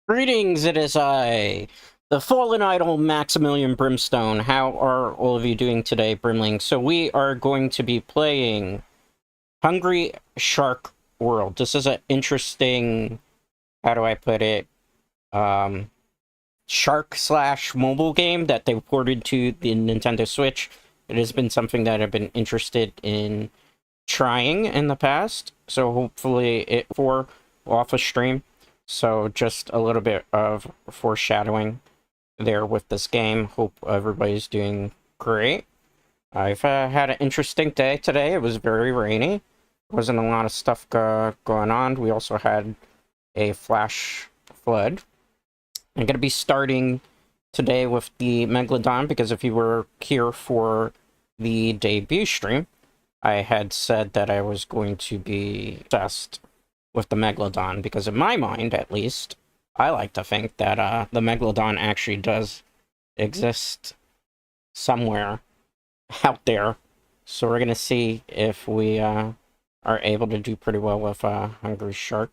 Greetings, it is I, the fallen idol Maximilian Brimstone. How are all of you doing today, Brimlings? So we are going to be playing Hungry Shark World. This is an interesting, how do I put it, shark/mobile game that they ported to the Nintendo Switch. It has been something that I've been interested in trying in the past, so hopefully it for off a stream. So just a little bit of foreshadowing there with this game. Hope everybody's doing great. I've had an interesting day today. It was very rainy. Wasn't a lot of stuff going on. We also had a flash flood. I'm going to be starting today with the Megalodon because if you were here for the debut stream, I had said that I was going to be obsessed with the Megalodon, because in my mind, at least, I like to think that the Megalodon actually does exist somewhere out there. So we're gonna see if we are able to do pretty well with Hungry Shark.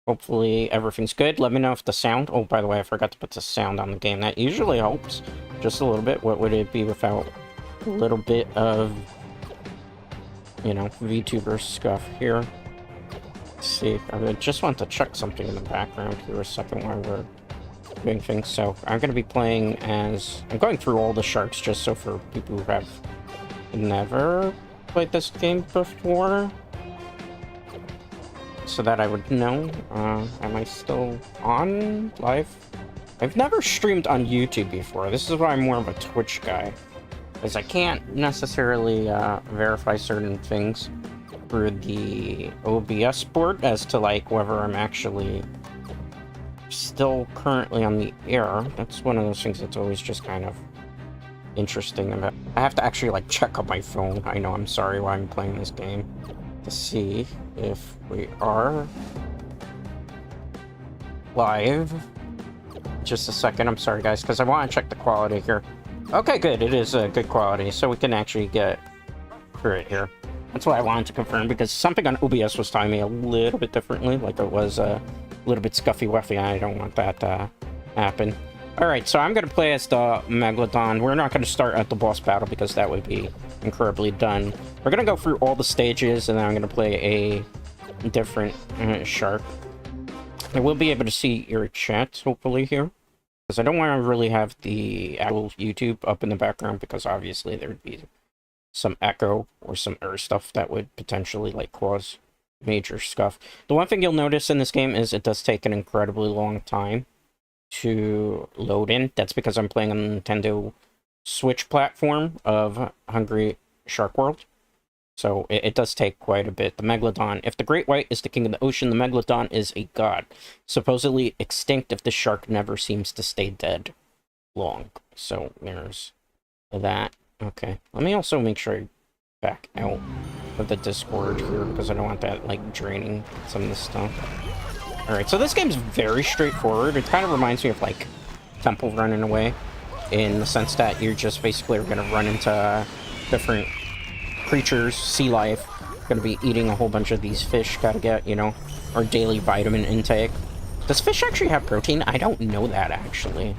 Hopefully everything's good. Let me know if the sound... Oh, by the way, I forgot to put the sound on the game. That usually helps just a little bit. What would it be without a little bit of, you know, VTuber stuff here? See, I just want to check something in the background here a second while we're doing things. So I'm going to be playing as... I'm going through all the sharks just so for people who have never played this game before, so that I would know. Am I still on live? I've never streamed on YouTube before. This is why I'm more of a Twitch guy, because I can't necessarily verify certain things through the OBS board as to like whether I'm actually still currently on the air. That's one of those things that's always just kind of interesting about. I have to actually like check on my phone. I know, I'm sorry, while I'm playing this game to see if we are live. Just a second, I'm sorry guys, because I want to check the quality here. Okay, good, it is good quality, so we can actually get through it here. That's what I wanted to confirm, because something on OBS was telling me a little bit differently, like it was a little bit scuffy-wuffy. I don't want that to happen. Alright, so I'm going to play as the Megalodon. We're not going to start at the boss battle, because that would be incredibly done. We're going to go through all the stages, and then I'm going to play a different shark. I will be able to see your chat, hopefully, here, because I don't want to really have the actual YouTube up in the background, because obviously there would be some echo or some other stuff that would potentially like cause major scuff. The one thing you'll notice in this game is it does take an incredibly long time to load in. That's because I'm playing on the Nintendo Switch platform of Hungry Shark World. So it does take quite a bit. The Megalodon, if the Great White is the king of the ocean, the Megalodon is a god. Supposedly extinct if the shark never seems to stay dead long. So there's that. Okay, let me also make sure I back out of the Discord here, because I don't want that, like, draining some of this stuff. Alright, so this game's very straightforward. It kind of reminds me of, like, Temple Running Away, in the sense that you're just basically going to run into different creatures, sea life, going to be eating a whole bunch of these fish, gotta get, you know, our daily vitamin intake. Does fish actually have protein? I don't know that, actually.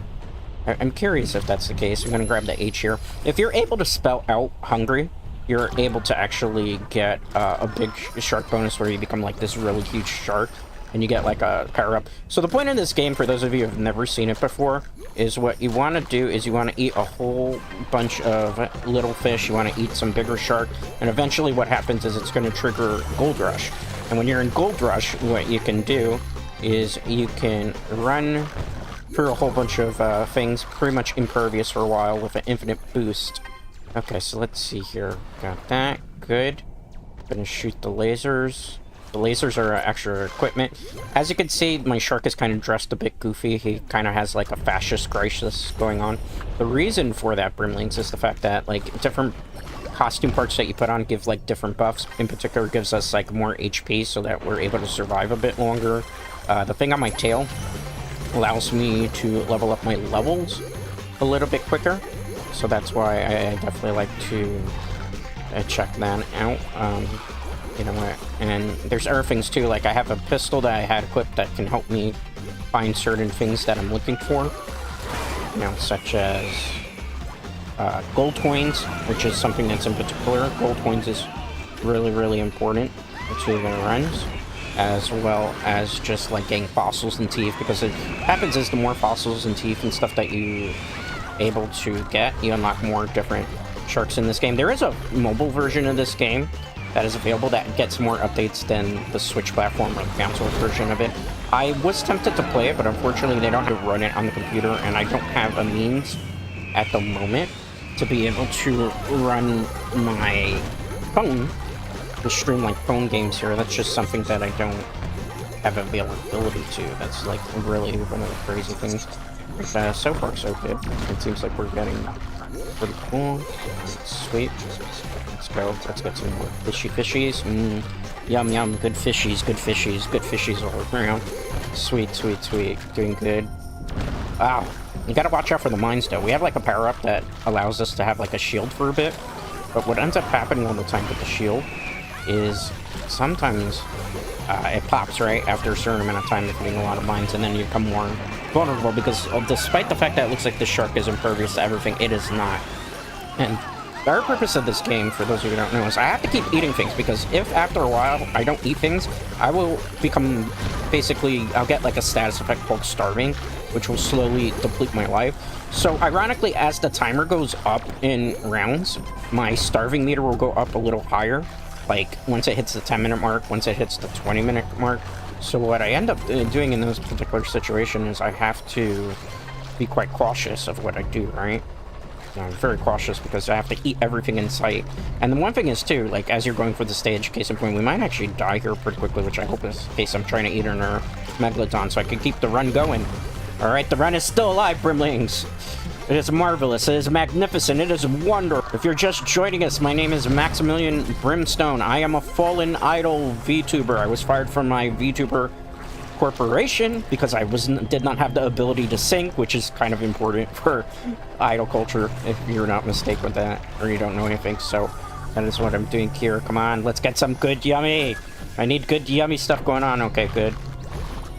I'm curious if that's the case. I'm going to grab the H here. If you're able to spell out hungry, you're able to actually get a big shark bonus where you become like this really huge shark, and you get like a power up. So the point of this game, for those of you who have never seen it before, is what you want to do is you want to eat a whole bunch of little fish. You want to eat some bigger shark, and eventually what happens is it's going to trigger Gold Rush. And when you're in Gold Rush, what you can do is you can run through a whole bunch of things, pretty much impervious for a while with an infinite boost. Okay, so let's see here. Got that. Good. Gonna shoot the lasers. The lasers are extra equipment. As you can see, my shark is kind of dressed a bit goofy. He kind of has like a fascist crisis going on. The reason for that, Brimlings, is the fact that like different costume parts that you put on give like different buffs. In particular, gives us like more HP so that we're able to survive a bit longer. The thing on my tail allows me to level up my levels a little bit quicker, so that's why I definitely like to check that out. You know what, and there's other things too, like I have a pistol that I had equipped that can help me find certain things that I'm looking for. You know, such as gold coins, which is something that's in particular. Gold coins is really, really important to the runs, as well as just like getting fossils and teeth, because it happens is the more fossils and teeth and stuff that you able to get, you unlock more different sharks in this game. There is a mobile version of this game that is available that gets more updates than the Switch platform or the console version of it. I was tempted to play it, but unfortunately they don't have to run it on the computer, and I don't have a means at the moment to be able to run my phone to stream like phone games here. That's just something that I don't have availability to. That's like really one of the crazy things. But so far so good. It seems like we're getting pretty cool. Sweet. Let's go. Let's get some more fishies. Yum yum. Good fishies. Good fishies. Good fishies all around. Sweet. Doing good. Wow. You gotta watch out for the mines though. We have like a power up that allows us to have like a shield for a bit. But what ends up happening all the time with the shield is sometimes it pops right after a certain amount of time if you're hitting a lot of mines, and then you become more vulnerable, because despite the fact that it looks like the shark is impervious to everything, it is not. And the entire purpose of this game, for those of you who don't know, is I have to keep eating things, because if after a while I don't eat things, I will become, basically, I'll get like a status effect called starving, which will slowly deplete my life. So ironically, as the timer goes up in rounds, my starving meter will go up a little higher. Like once it hits the 10-minute mark, once it hits the 20-minute mark. So what I end up doing in those particular situations is I have to be quite cautious of what I do, right? I'm very cautious because I have to eat everything in sight. And the one thing is too, like as you're going for the stage, case in point, we might actually die here pretty quickly, which I hope is the case. I'm trying to eat another Megalodon so I can keep the run going. Alright, the run is still alive, Brimlings. It is marvelous. It is magnificent. It is wonderful. If you're just joining us, my name is Maximilian Brimstone. I am a fallen idol VTuber. I was fired from my VTuber corporation because I did not have the ability to sync, which is kind of important for idol culture, if you're not mistaken with that, or you don't know anything. So that is what I'm doing here. Come on, let's get some good yummy. I need good yummy stuff going on. Okay, good.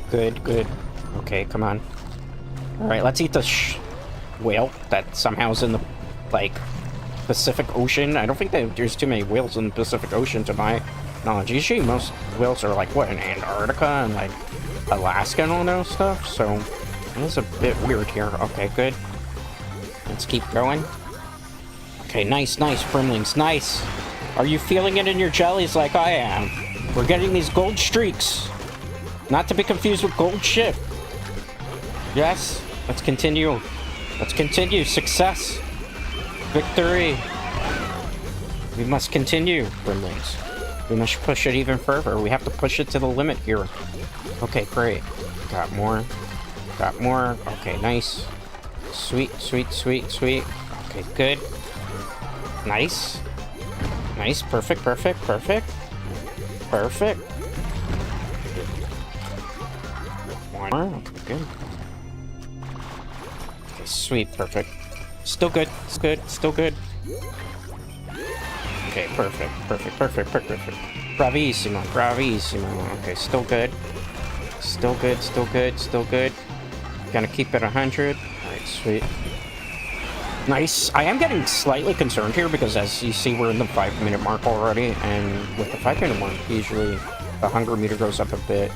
Good. Okay, come on. All right, let's eat the whale that somehow is in the like Pacific Ocean. I don't think that there's too many whales in the Pacific Ocean to my knowledge. Usually most whales are like what, in Antarctica and like Alaska and all those stuff, so it's a bit weird here. Okay, good. Let's keep going. Okay, nice, Brimlings, nice. Are you feeling it in your jellies like I am? We're getting these gold streaks, not to be confused with gold ship. Yes, let's continue. Success. Victory. We must continue, Brimlings. We must push it even further. We have to push it to the limit here. Okay, great. Got more. Okay, nice. Sweet. Okay, good. Nice. Perfect. One more. Okay, good. Sweet, perfect. Still good. Okay, perfect. Bravissimo. Okay, still good. Gonna keep it 100. Alright, sweet. Nice. I am getting slightly concerned here because as you see, we're in the 5-minute mark already, and with the 5-minute mark, usually the hunger meter goes up a bit.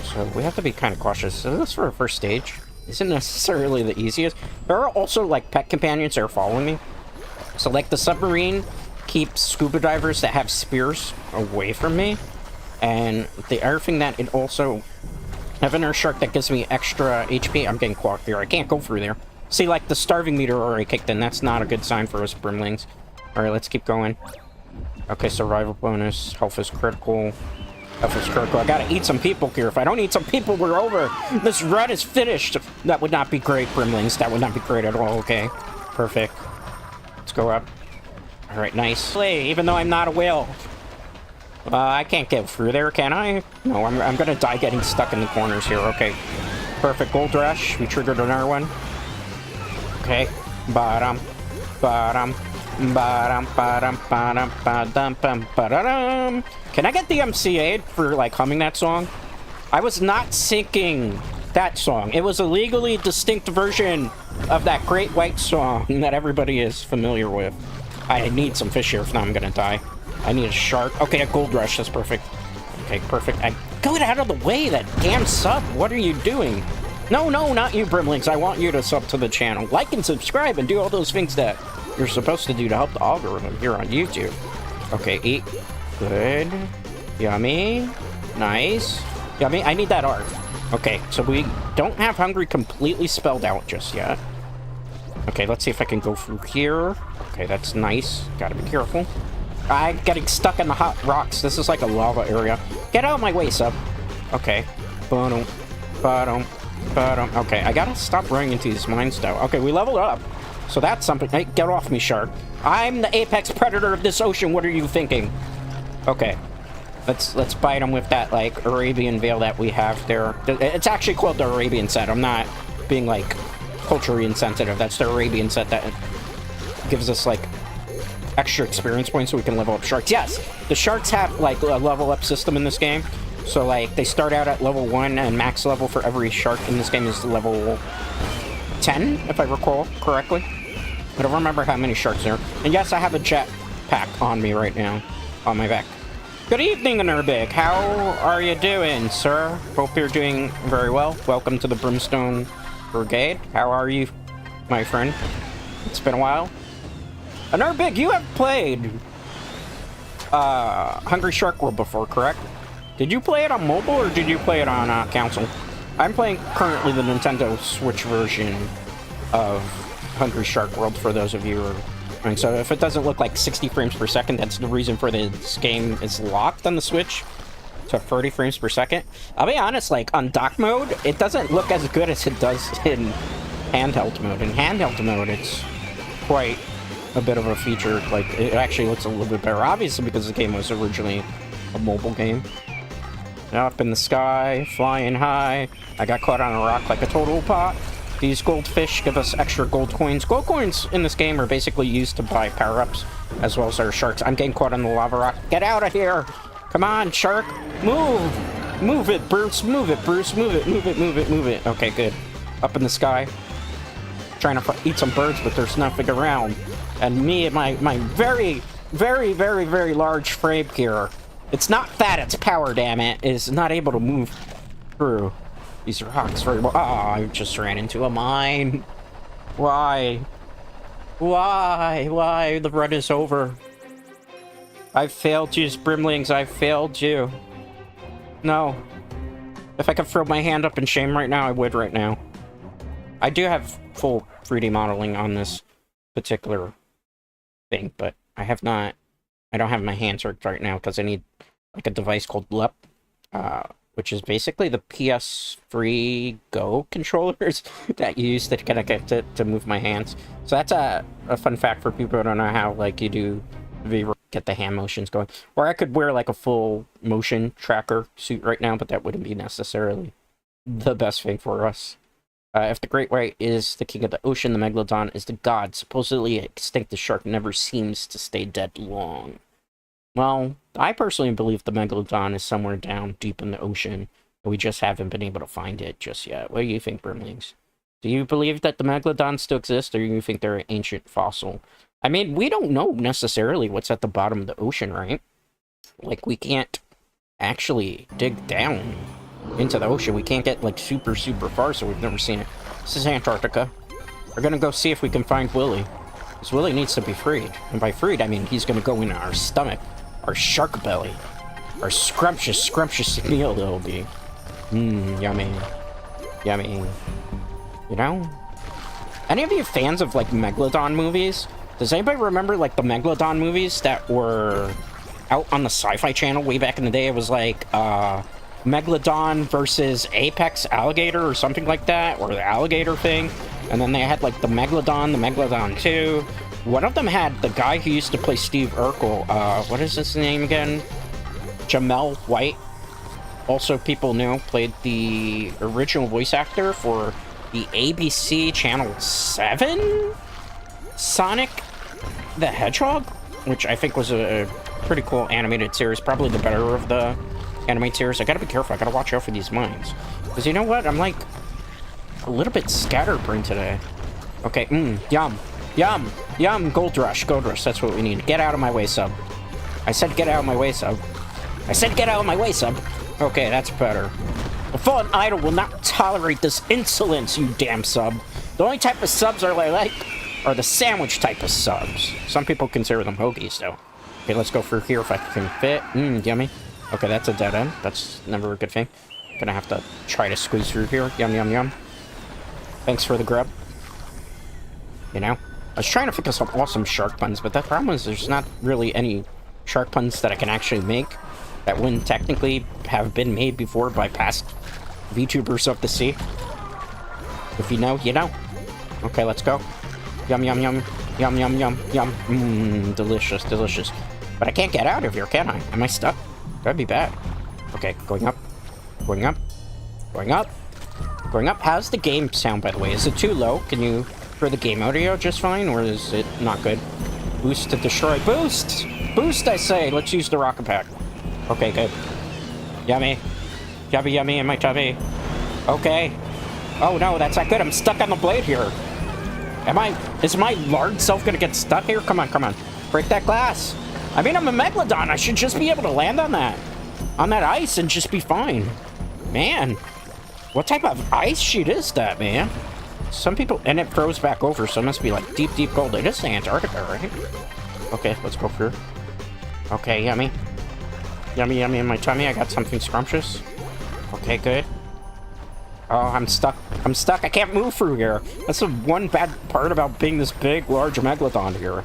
So we have to be kind of cautious. So this for our first stage isn't necessarily the easiest. There are also like pet companions that are following me. So like the submarine keeps scuba divers that have spears away from me. And the other thing that it also have an earth shark that gives me extra HP. I'm getting clogged here. I can't go through there. See, like the starving meter already kicked in. That's not a good sign for us Brimlings. Alright, let's keep going. Okay, survival bonus. Health is critical. I gotta eat some people here. If I don't eat some people, we're over. This run is finished. That would not be great, Brimlings. That would not be great at all. Okay, perfect. Let's go up. All right, nice. Even though I'm not a whale, I can't get through there, can I? No, I'm gonna die getting stuck in the corners here. Okay, perfect. Gold rush. We triggered another one. Okay, bottom. Can I get the MCA for like humming that song? I was not syncing. That song. It was a legally distinct version of that great white song that everybody is familiar with. I need some fish here, if not I'm gonna die. I need a shark. Okay, a gold rush. That's perfect. Okay, perfect. Get out of the way, that damn sub. What are you doing? No, not you, Brimlings. I want you to sub to the channel. Like and subscribe and do all those things that you're supposed to do to help the algorithm here on YouTube. Okay, eat. Good. Yummy. Nice. Yummy. I need that art. Okay, so we don't have hungry completely spelled out just yet. Okay, let's see if I can go through here. Okay, that's nice. Gotta be careful. I'm getting stuck in the hot rocks. This is like a lava area. Get out of my way, sub. Okay. Boom. Bottom. Okay, I gotta stop running into these mines though. Okay, we leveled up. So that's something. Hey, get off me, shark. I'm the apex predator of this ocean. What are you thinking? Okay. Let's bite him with that, like, Arabian veil that we have there. It's actually called the Arabian set. I'm not being, like, culturally insensitive. That's the Arabian set that gives us, like, extra experience points so we can level up sharks. Yes, the sharks have, like, a level up system in this game. So, like, they start out at level 1, and max level for every shark in this game is level 10, if I recall correctly. I don't remember how many sharks there are. And yes, I have a jet pack on me right now, on my back. Good evening, Nurbig. How are you doing, sir? Hope you're doing very well. Welcome to the Brimstone Brigade. How are you, my friend? It's been a while. Nurbig, you have played Hungry Shark World before, correct? Did you play it on mobile or did you play it on console? I'm playing currently the Nintendo Switch version of Hungry Shark World, for those of you who are... And so if it doesn't look like 60 frames per second, that's the reason for this game is locked on the Switch to 30 frames per second. I'll be honest, like on dock mode, it doesn't look as good as it does in handheld mode. In handheld mode, it's quite a bit of a feature. Like, it actually looks a little bit better, obviously, because the game was originally a mobile game. Up in the sky, flying high. I got caught on a rock like a total pot. These goldfish give us extra gold coins. Gold coins in this game are basically used to buy power-ups, as well as our sharks. I'm getting caught on the lava rock. Get out of here! Come on, shark! Move! Move it, Bruce! Move it, Bruce! Move it, move it, move it, move it. Okay, good. Up in the sky. Trying to eat some birds, but there's nothing around. And me and my very, very, very, very large frame here. It's not fat, it's power, damn it. Is not able to move through these rocks very well. Oh, I just ran into a mine. Why? Why? The run is over. I failed you, Brimlings. I failed you. No. If I could throw my hand up in shame right now, I would right now. I do have full 3D modeling on this particular thing, but I have not... I don't have my hands worked right now because I need like a device called LEP, which is basically the PS3 Go controllers that you use to kind of get to move my hands. So that's a fun fact for people who don't know how like you do get the hand motions going. Or I could wear like a full motion tracker suit right now, but that wouldn't be necessarily the best thing for us. If the Great White is the king of the ocean, the Megalodon is the god. Supposedly extinct, the shark never seems to stay dead long. Well, I personally believe the Megalodon is somewhere down deep in the ocean, but we just haven't been able to find it just yet. What do you think, Brimlings? Do you believe that the Megalodon still exists, or do you think they're an ancient fossil? I mean, we don't know necessarily what's at the bottom of the ocean, right? Like, we can't actually dig down into the ocean. We can't get like super far, so we've never seen it. This is Antarctica. We're gonna go see if we can find Willy, because Willy needs to be freed, and by freed I mean he's gonna go in our stomach, our shark belly, our scrumptious meal it'll be. Yummy. You know, any of you fans of like Megalodon movies? Does anybody remember like the Megalodon movies that were out on the Sci-Fi Channel way back in the day? It was like Megalodon versus Apex Alligator or something like that, or the alligator thing. And then they had like the Megalodon 2. One of them had the guy who used to play Steve Urkel. What is his name again? Jamel White. Also, people knew played the original voice actor for the ABC Channel 7 Sonic the Hedgehog, which I think was a pretty cool animated series, probably the better of the animated series. I gotta be careful, I gotta watch out for these mines. Because you know what, I'm like a little bit scatterbrained today. Okay, yum. Yum. Yum. Gold rush. Gold rush. That's what we need. Get out of my way, sub. I said get out of my way, sub. I said get out of my way, sub. Okay, that's better. The fallen idol will not tolerate this insolence, you damn sub. The only type of subs I like are the sandwich type of subs. Some people consider them hoagies, though. Okay, let's go through here if I can fit. Yummy. Okay, that's a dead end. That's never a good thing. Gonna have to try to squeeze through here. Yum, yum, yum. Thanks for the grub. You know? I was trying to think of some awesome shark puns, but the problem is there's not really any shark puns that I can actually make that wouldn't technically have been made before by past VTubers of the sea. If you know, you know. Okay, let's go. Yum, yum, yum. Yum, yum, yum, yum. Delicious, delicious. But I can't get out of here, can I? Am I stuck? That'd be bad. Okay, going up. Going up. Going up. Going up. How's the game sound, by the way? Is it too low? Can you hear the game audio just fine, or is it not good? Boost to destroy. Boost! Boost, I say! Let's use the rocket pack. Okay, good. Yummy. Yummy, yummy in my tummy. Okay. Oh no, that's not good. I'm stuck on the blade here. Is my large self gonna get stuck here? Come on, come on. Break that glass. I mean, I'm a Megalodon. I should just be able to land on that ice and just be fine. Man, what type of ice sheet is that, man? Some people, and it throws back over, so it must be like deep, deep cold. It is Antarctica, right? Okay, let's go through. Okay, yummy. Yummy, yummy in my tummy. I got something scrumptious. Okay, good. Oh, I'm stuck. I'm stuck. I can't move through here. That's the one bad part about being this big, large Megalodon here.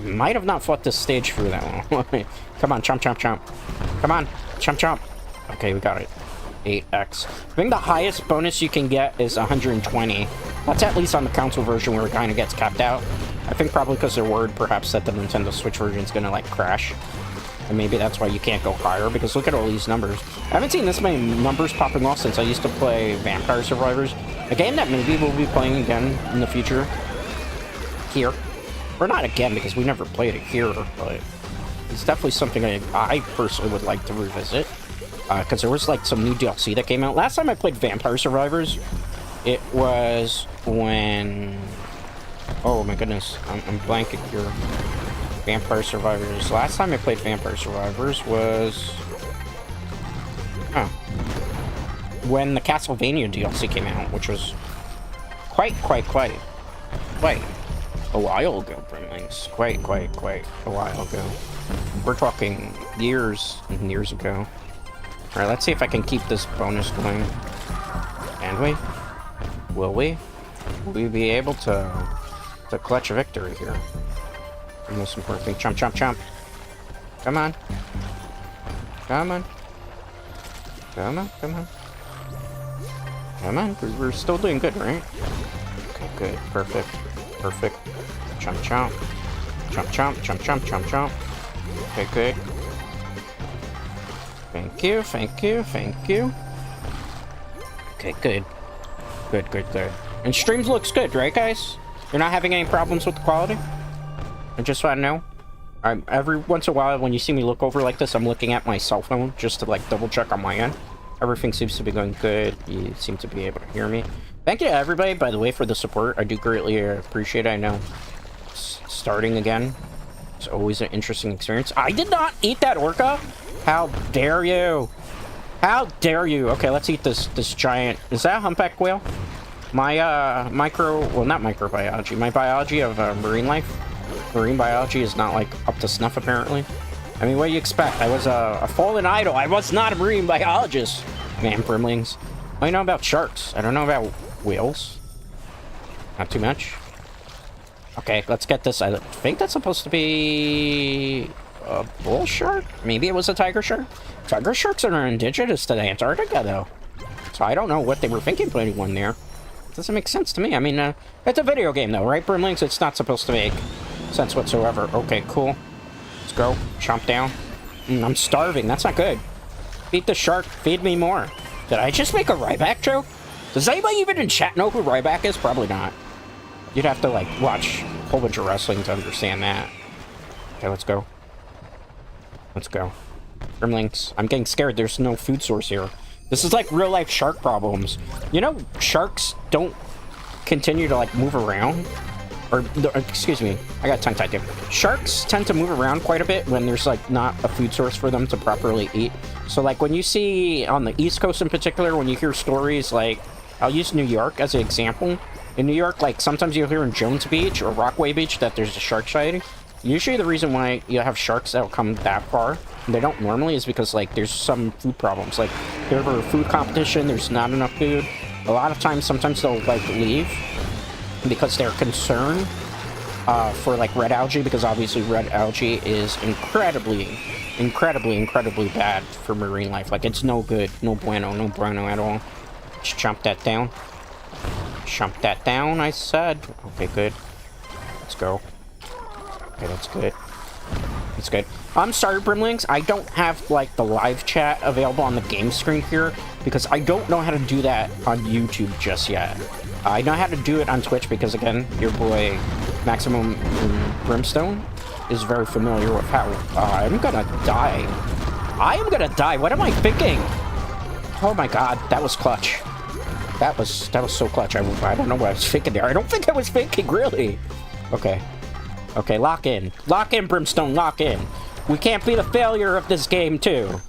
Might have not fought this stage through that one. Come on, chomp, chomp, chomp. Come on, chomp, chomp. Okay, we got it. 8x. I think the highest bonus you can get is 120. That's at least on the console version where it kind of gets capped out. I think probably because they're worried perhaps that the Nintendo Switch version is going to like crash. And maybe that's why you can't go higher, because look at all these numbers. I haven't seen this many numbers popping off since I used to play Vampire Survivors. A game that maybe we'll be playing again in the future. Here. Or not again, because we never played it here, but it's definitely something I personally would like to revisit. Because there was like some new DLC that came out. Last time I played Vampire Survivors, it was when... Oh my goodness, I'm blanking here. Vampire Survivors. Last time I played Vampire Survivors was... Oh. When the Castlevania DLC came out, which was quite a while ago, Brimlings. Quite a while ago. We're talking years and years ago. Alright, let's see if I can keep this bonus going. Can we? Will we? Will we be able to clutch a victory here? The most important thing. Chomp, chomp, chomp. Come on. Come on. Come on, come on. Come on. We're still doing good, right? Okay, good. Perfect. Perfect. Chomp, chomp. Chomp, chomp, chomp, chomp, chomp, chomp. Okay, good. Thank you, thank you, thank you. Okay, good. Good, good, good. And streams looks good, right, guys? You're not having any problems with the quality? I just want to know. Every once in a while, when you see me look over like this, I'm looking at my cell phone just to, like, double check on my end. Everything seems to be going good. You seem to be able to hear me. Thank you to everybody, by the way, for the support. I do greatly appreciate it. I know starting again is always an interesting experience. I did not eat that orca. How dare you? How dare you? Okay, let's eat this giant... Is that a humpback whale? My, well, not microbiology. My biology of marine life. Marine biology is not, like, up to snuff, apparently. I mean, what do you expect? I was a fallen idol. I was not a marine biologist. Man, Brimlings. What do you know about sharks? I don't know about whales. Not too much. Okay, let's get this. I think that's supposed to be... a bull shark? Maybe it was a tiger shark? Tiger sharks are indigenous to Antarctica, though. So I don't know what they were thinking putting one there. It doesn't make sense to me. I mean, it's a video game, though, right, Brimlings? It's not supposed to make sense whatsoever. Okay, cool. Let's go. Chomp down. I'm starving. That's not good. Feed the shark. Feed me more. Did I just make a Ryback joke? Does anybody even in chat know who Ryback is? Probably not. You'd have to, like, watch a whole bunch of wrestling to understand that. Okay, let's go. Let's go. Brimlings. I'm getting scared. There's no food source here. This is like real life shark problems. You know, sharks don't continue to like move around. Or, excuse me, I got tongue-tied there. Sharks tend to move around quite a bit when there's like not a food source for them to properly eat. So like when you see on the East Coast in particular, when you hear stories like, I'll use New York as an example. In New York, like sometimes you'll hear in Jones Beach or Rockaway Beach that there's a shark sighting. Usually the reason why you have sharks that'll come that far, and they don't normally, is because like there's some food problems. Like there's a food competition, there's not enough food. A lot of times, sometimes they'll like leave because they're concerned for like red algae, because obviously red algae is incredibly bad for marine life. Like it's no good, no bueno at all. Just jump that down. Jump that down, I said. Okay, good. Let's go. Okay, that's good. That's good. I'm sorry, Brimlings. I don't have like the live chat available on the game screen here because I don't know how to do that on YouTube just yet. I know how to do it on Twitch because, again, your boy Maximilian Brimstone is very familiar with how I'm gonna die. I am gonna die. What am I thinking? Oh my god, that was clutch. That was so clutch. I don't know what I was thinking there. I don't think I was thinking, really. Okay. Okay, lock in. Lock in, Brimstone, lock in. We can't be the failure of this game, too.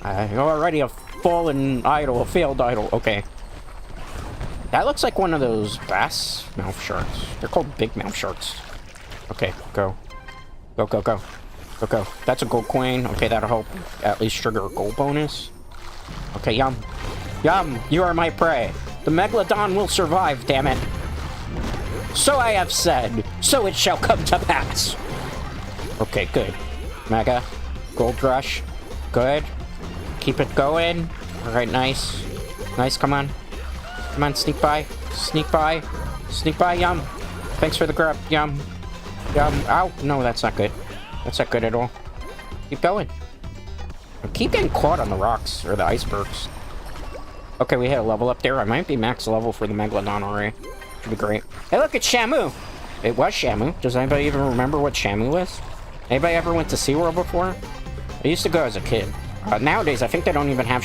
Already a fallen idol, a failed idol. Okay. That looks like one of those bass mouth sharks. They're called big mouth sharks. Okay, go. Go, go, go. Go, go. That's a gold coin. Okay, that'll help at least trigger a gold bonus. Okay, yum. Yum, you are my prey. The Megalodon will survive, damn it. So I have said, so it shall come to pass. Okay, good. Mega. Gold rush. Good. Keep it going. Alright, nice. Nice, come on. Come on, sneak by. Sneak by. Sneak by, yum. Thanks for the grab, yum. Yum. Ow. No, that's not good. That's not good at all. Keep going. I keep getting caught on the rocks, or the icebergs. Okay, we hit a level up there. I might be max level for the Megalodon already. Should be great. Hey, look, it's Shamu! It was Shamu. Does anybody even remember what Shamu was? Anybody ever went to SeaWorld before? I used to go as a kid. Nowadays, I think they don't even have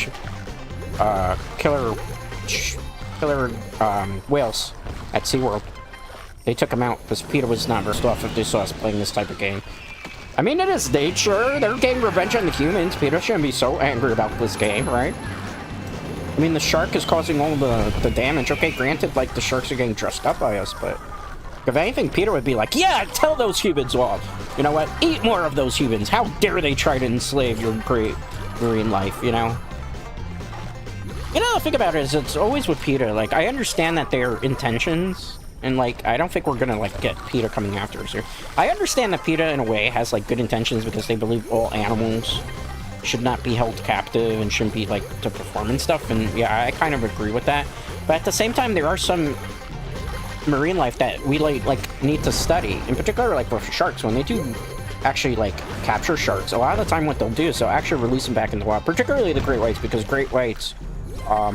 killer whales at SeaWorld. They took them out because PETA was not versed off if they saw us playing this type of game. I mean, it is nature. They're getting revenge on the humans. PETA shouldn't be so angry about this game, right? I mean, the shark is causing all the damage. Okay, granted, like, the sharks are getting dressed up by us, but if anything, PETA would be like, yeah, tell those humans off. You know what? Eat more of those humans. How dare they try to enslave your great marine life, you know? You know, the thing about it is, it's always with PETA. Like, I understand that their intentions, and, like, I don't think we're gonna, like, get PETA coming after us here. I understand that PETA, in a way, has, like, good intentions because they believe all animals should not be held captive and shouldn't be, like, to perform and stuff, and, yeah, I kind of agree with that. But at the same time, there are some marine life that we, like need to study. In particular, like, with sharks, when they do actually, like, capture sharks, a lot of the time what they'll do is they'll actually release them back in the wild, particularly the great whites, because great whites,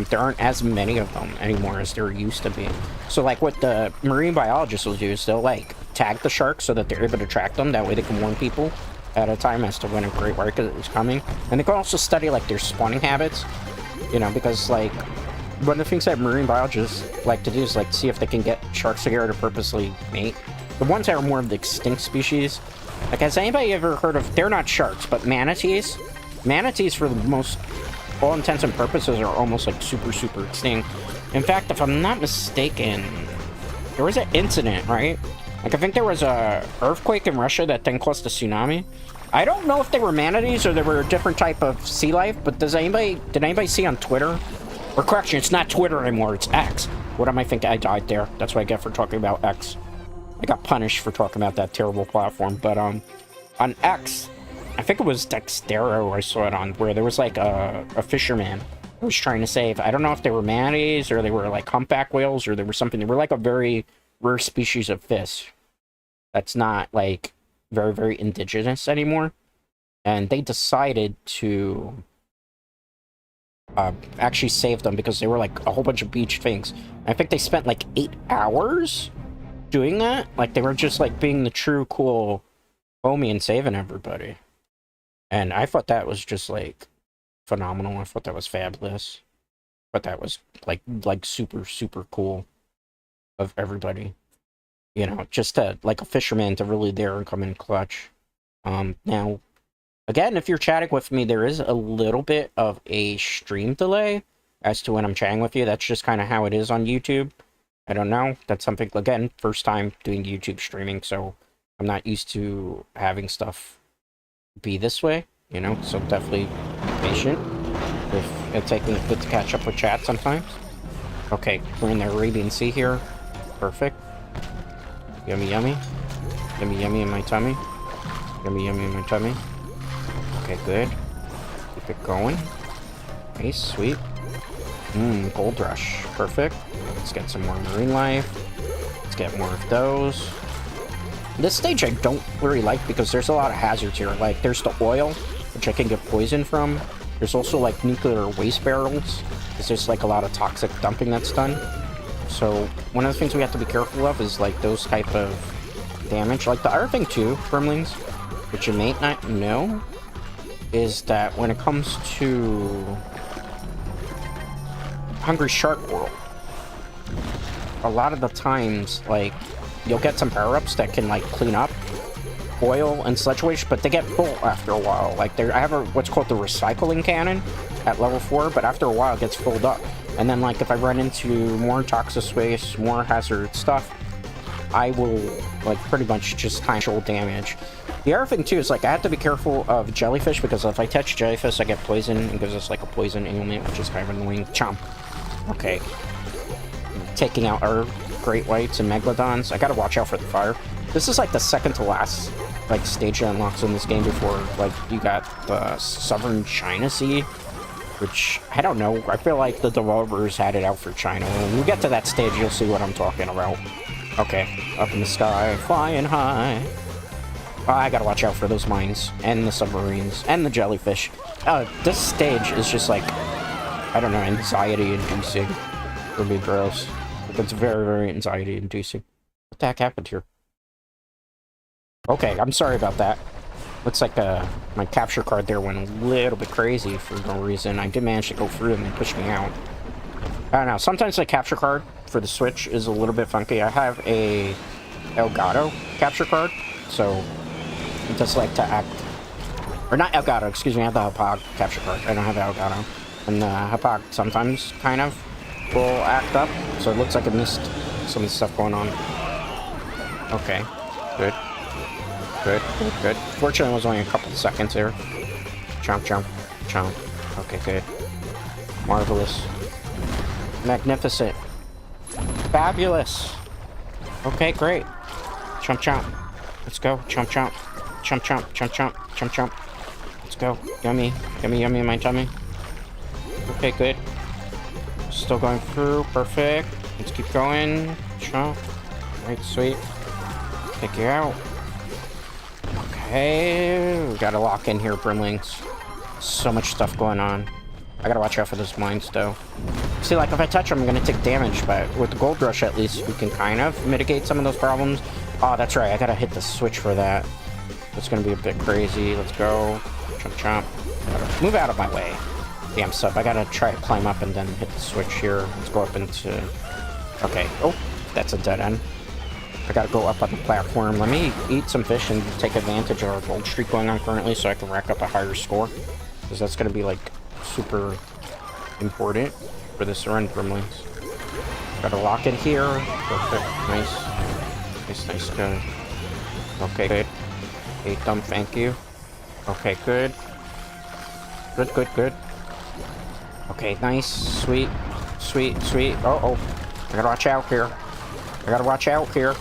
there aren't as many of them anymore as there used to be. So, like, what the marine biologists will do is they'll, like, tag the sharks so that they're able to track them. That way they can warn people at a time as to when a great white is coming. And they can also study, like, their spawning habits, you know, because, like, one of the things that marine biologists like to do is, like, see if they can get sharks together to purposely mate. The ones that are more of the extinct species, like, has anybody ever heard of, they're not sharks, but manatees? Manatees, for the most, all intents and purposes, are almost, like, super extinct. In fact, if I'm not mistaken, there was an incident, right? Like, I think there was a earthquake in Russia that then caused a tsunami. I don't know if they were manatees or they were a different type of sea life, but did anybody see on Twitter? Or correction, it's not Twitter anymore, it's X. What am I thinking? I died there. That's what I get for talking about X. I got punished for talking about that terrible platform. But on X, I think it was Dextero I saw it on, where there was like a fisherman who was trying to save, I don't know if they were manatees or they were like humpback whales or they were something. They were like a very rare species of fish that's not like very indigenous anymore. And they decided to actually save them because they were like a whole bunch of beach things. I think they spent like 8 hours doing that. Like, they were just like being the true cool homie and saving everybody. And I thought that was just like phenomenal. I thought that was fabulous. But that was like super, super cool of everybody. You know, just to, like a fisherman to really dare and come in clutch. Now, again, if you're chatting with me, there is a little bit of a stream delay as to when I'm chatting with you. That's just kind of how it is on YouTube. I don't know. That's something, again, first time doing YouTube streaming, so I'm not used to having stuff be this way, you know? So definitely be patient with it taking a bit to catch up with chat sometimes. Okay, we're in the Arabian Sea here. Perfect. Yummy, yummy. Yummy, yummy in my tummy. Yummy, yummy in my tummy. Okay, good. Keep it going. Nice, sweet. Gold rush. Perfect. Let's get some more marine life. Let's get more of those. This stage I don't really like because there's a lot of hazards here. Like, there's the oil, which I can get poison from. There's also, like, nuclear waste barrels, because there's, like, a lot of toxic dumping that's done. So, one of the things we have to be careful of is, like, those type of damage. Like, the other thing, too, Brimlings, which you may not know, is that when it comes to Hungry Shark World, a lot of the times, like, you'll get some power-ups that can, like, clean up oil and such waste, but they get full after a while. Like, I have what's called the recycling cannon at level 4, but after a while it gets filled up. And then, like, if I run into more toxic waste, more hazard stuff, I will, like, pretty much just control damage. The other thing, too, is, like, I have to be careful of jellyfish, because if I touch jellyfish, I get poison, and gives us, like, a poison ailment, which is kind of annoying. Chomp. Okay. Taking out our great whites and megalodons. I gotta watch out for the fire. This is, like, the second to last, like, stage that unlocks in this game before, like, you got the Southern China Sea, which, I don't know, I feel like the developers had it out for China. When we get to that stage, you'll see what I'm talking about. Okay, up in the sky, flying high. Oh, I gotta watch out for those mines, and the submarines, and the jellyfish. This stage is just, like, I don't know, anxiety-inducing. It would be gross. It's very, very anxiety-inducing. What the heck happened here? Okay, I'm sorry about that. Looks like my capture card there went a little bit crazy for no reason. I did manage to go through and they pushed me out. I don't know, sometimes the capture card for the Switch is a little bit funky. I have a Elgato capture card, so it does like to act... Or not Elgato, excuse me, I have the Hapag capture card. I don't have Elgato. And the Hapag sometimes kind of will act up, so it looks like I missed some of the stuff going on. Okay, good. Good, good, good. Fortunately, it was only a couple of seconds there. Chomp, chomp, chomp. Okay, good. Marvelous. Magnificent. Fabulous. Okay, great. Chomp, chomp. Let's go. Chomp, chomp. Chomp, chomp, chomp, chomp, chomp, chomp. Let's go. Yummy. Yummy, yummy in my tummy. Okay, good. Still going through. Perfect. Let's keep going. Chomp. Right, sweet. Take you out. Okay, we gotta lock in here, Brimlings. So much stuff going on. I gotta watch out for those mines, though. See, like, if I touch them, I'm gonna take damage, but with the Gold Rush, at least, we can kind of mitigate some of those problems. Oh, that's right, I gotta hit the switch for that. It's gonna be a bit crazy. Let's go. Chomp, chomp. Gotta move out of my way. Damn sub, I gotta try to climb up and then hit the switch here. Let's go up into... Okay. Oh, that's a dead end. I gotta go up on the platform. Let me eat some fish and take advantage of our gold streak going on currently so I can rack up a higher score. Because that's gonna be, like, super important for this run, Brimlings. Gotta lock it here. Perfect. Nice. Nice, nice, good. Okay, good. Ate them, thank you. Okay, good. Good, good, good. Okay, nice. Sweet. Sweet, sweet. Uh-oh. I gotta watch out here. I gotta watch out here.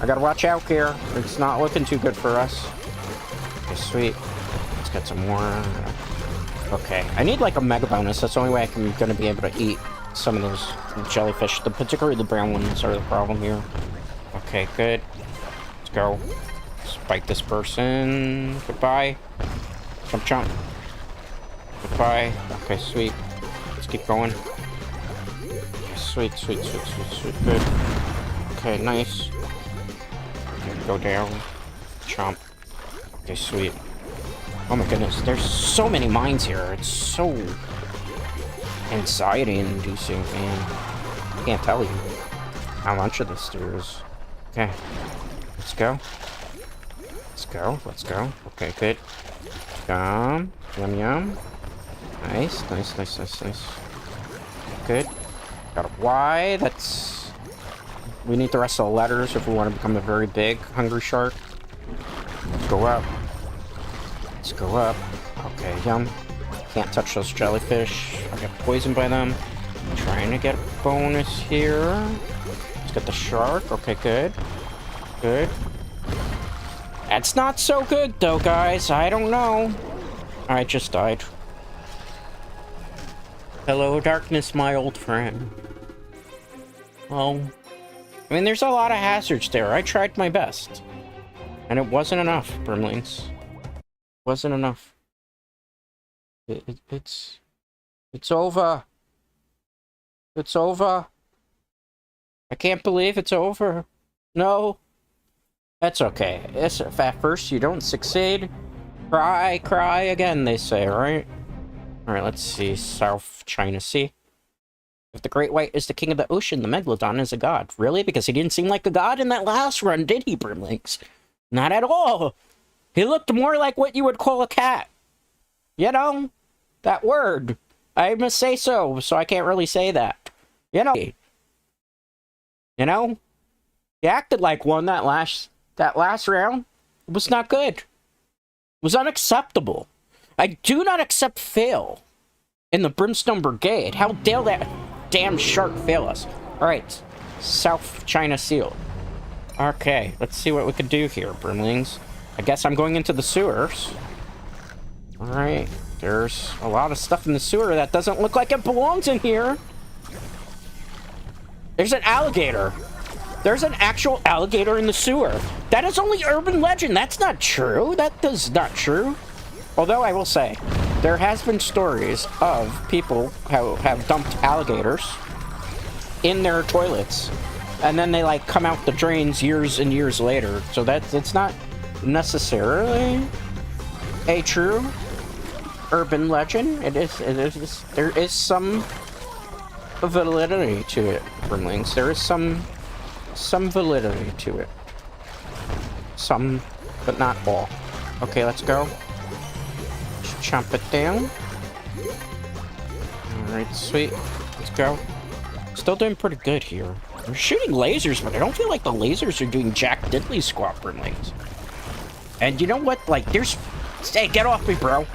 I gotta watch out here. It's not looking too good for us. Okay, sweet. Let's get some more. Okay. I need like a mega bonus. That's the only way I'm gonna be able to eat some of those jellyfish. Particularly the brown ones are the problem here. Okay, good. Let's go. Spike this person. Goodbye. Chomp chomp. Goodbye. Okay, sweet. Let's keep going. Okay, sweet, sweet, sweet, sweet, sweet. Good. Okay, nice. Okay, go down. Chomp. Okay, sweet. Oh my goodness, there's so many mines here. It's so anxiety-inducing, man. I can't tell you how much of this there is. Okay, let's go. Let's go. Let's go. Okay, good. Yum, yum, yum. Nice, nice, nice, nice, nice. Good. Got a Y. That's. We need the rest of the letters if we want to become a very big hungry shark. Let's go up. Let's go up. Okay, yum. Can't touch those jellyfish. I get poisoned by them. Trying to get a bonus here. Let's get the shark. Okay, good. Good. That's not so good, though, guys. I don't know. I just died. Hello, darkness, my old friend. Well, I mean, there's a lot of hazards there. I tried my best. And it wasn't enough, Brimlings. Wasn't enough. It's over. It's over. I can't believe it's over. No. That's okay. If at first you don't succeed, cry again, they say, right? Alright, let's see. South China Sea. If the Great White is the king of the ocean, the Megalodon is a god. Really? Because he didn't seem like a god in that last run, did he, Brimlings? Not at all. He looked more like what you would call a cat. You know? That word. I must say so I can't really say that. You know? You know? He acted like one that last round. It was not good. It was unacceptable. I do not accept fail in the Brimstone Brigade. How dare that damn shark fail us? Alright. South China Seal. Okay, let's see what we can do here, Brimlings. I guess I'm going into the sewers. Alright. There's a lot of stuff in the sewer that doesn't look like it belongs in here. There's an alligator. There's an actual alligator in the sewer. That is only urban legend. That's not true. That is not true. Although I will say, there has been stories of people who have dumped alligators in their toilets. And then they, like, come out the drains years and years later. So it's not necessarily a true urban legend. There is some validity to it, Brimlings. There is some validity to it. Some, but not all. Okay, let's go. Chomp it down. Alright, sweet. Let's go. Still doing pretty good here. We're shooting lasers, but I don't feel like the lasers are doing jack diddly squat, Brimlings. And you know what? Like, there's... Hey, get off me, bro.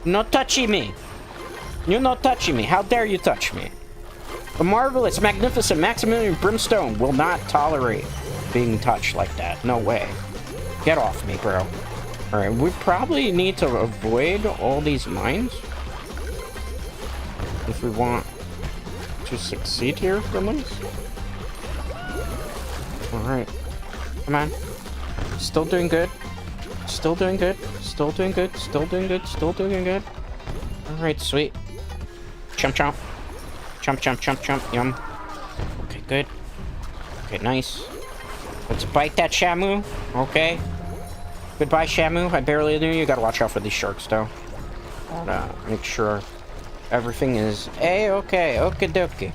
No touchy me. You're not touching me. How dare you touch me? The marvelous, magnificent Maximilian Brimstone will not tolerate being touched like that. No way. Get off me, bro. Alright, we probably need to avoid all these mines if we want to succeed here, Brimlings. Alright. Come on. Still doing good. Still doing good. Still doing good. Still doing good. Still doing good. Alright, sweet. Chomp, chomp. Chomp, chomp, chomp, chomp. Yum. Okay, good. Okay, nice. Let's bite that Shamu. Okay. Goodbye, Shamu. I barely knew you. Gotta watch out for these sharks, though. Gotta make sure everything is A-okay. Okie dokie.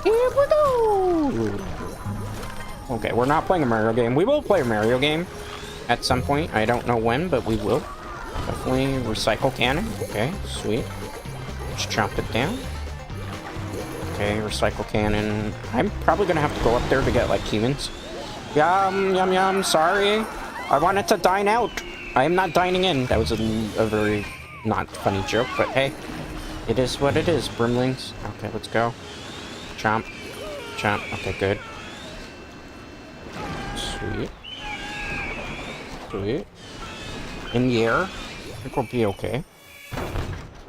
Here we go! Okay, we're not playing a Mario game. We will play a Mario game at some point. I don't know when, but we will. Definitely recycle cannon. Okay, sweet. Just chomp it down. Okay, recycle cannon. I'm probably gonna have to go up there to get, like, humans. Yum, yum, yum. Sorry. I wanted to dine out. I am not dining in. That was a very not funny joke, but hey. It is what it is, Brimlings. Okay, let's go. Chomp. Chomp. Okay, good. Sweet. Sweet. In the air. I think we'll be okay.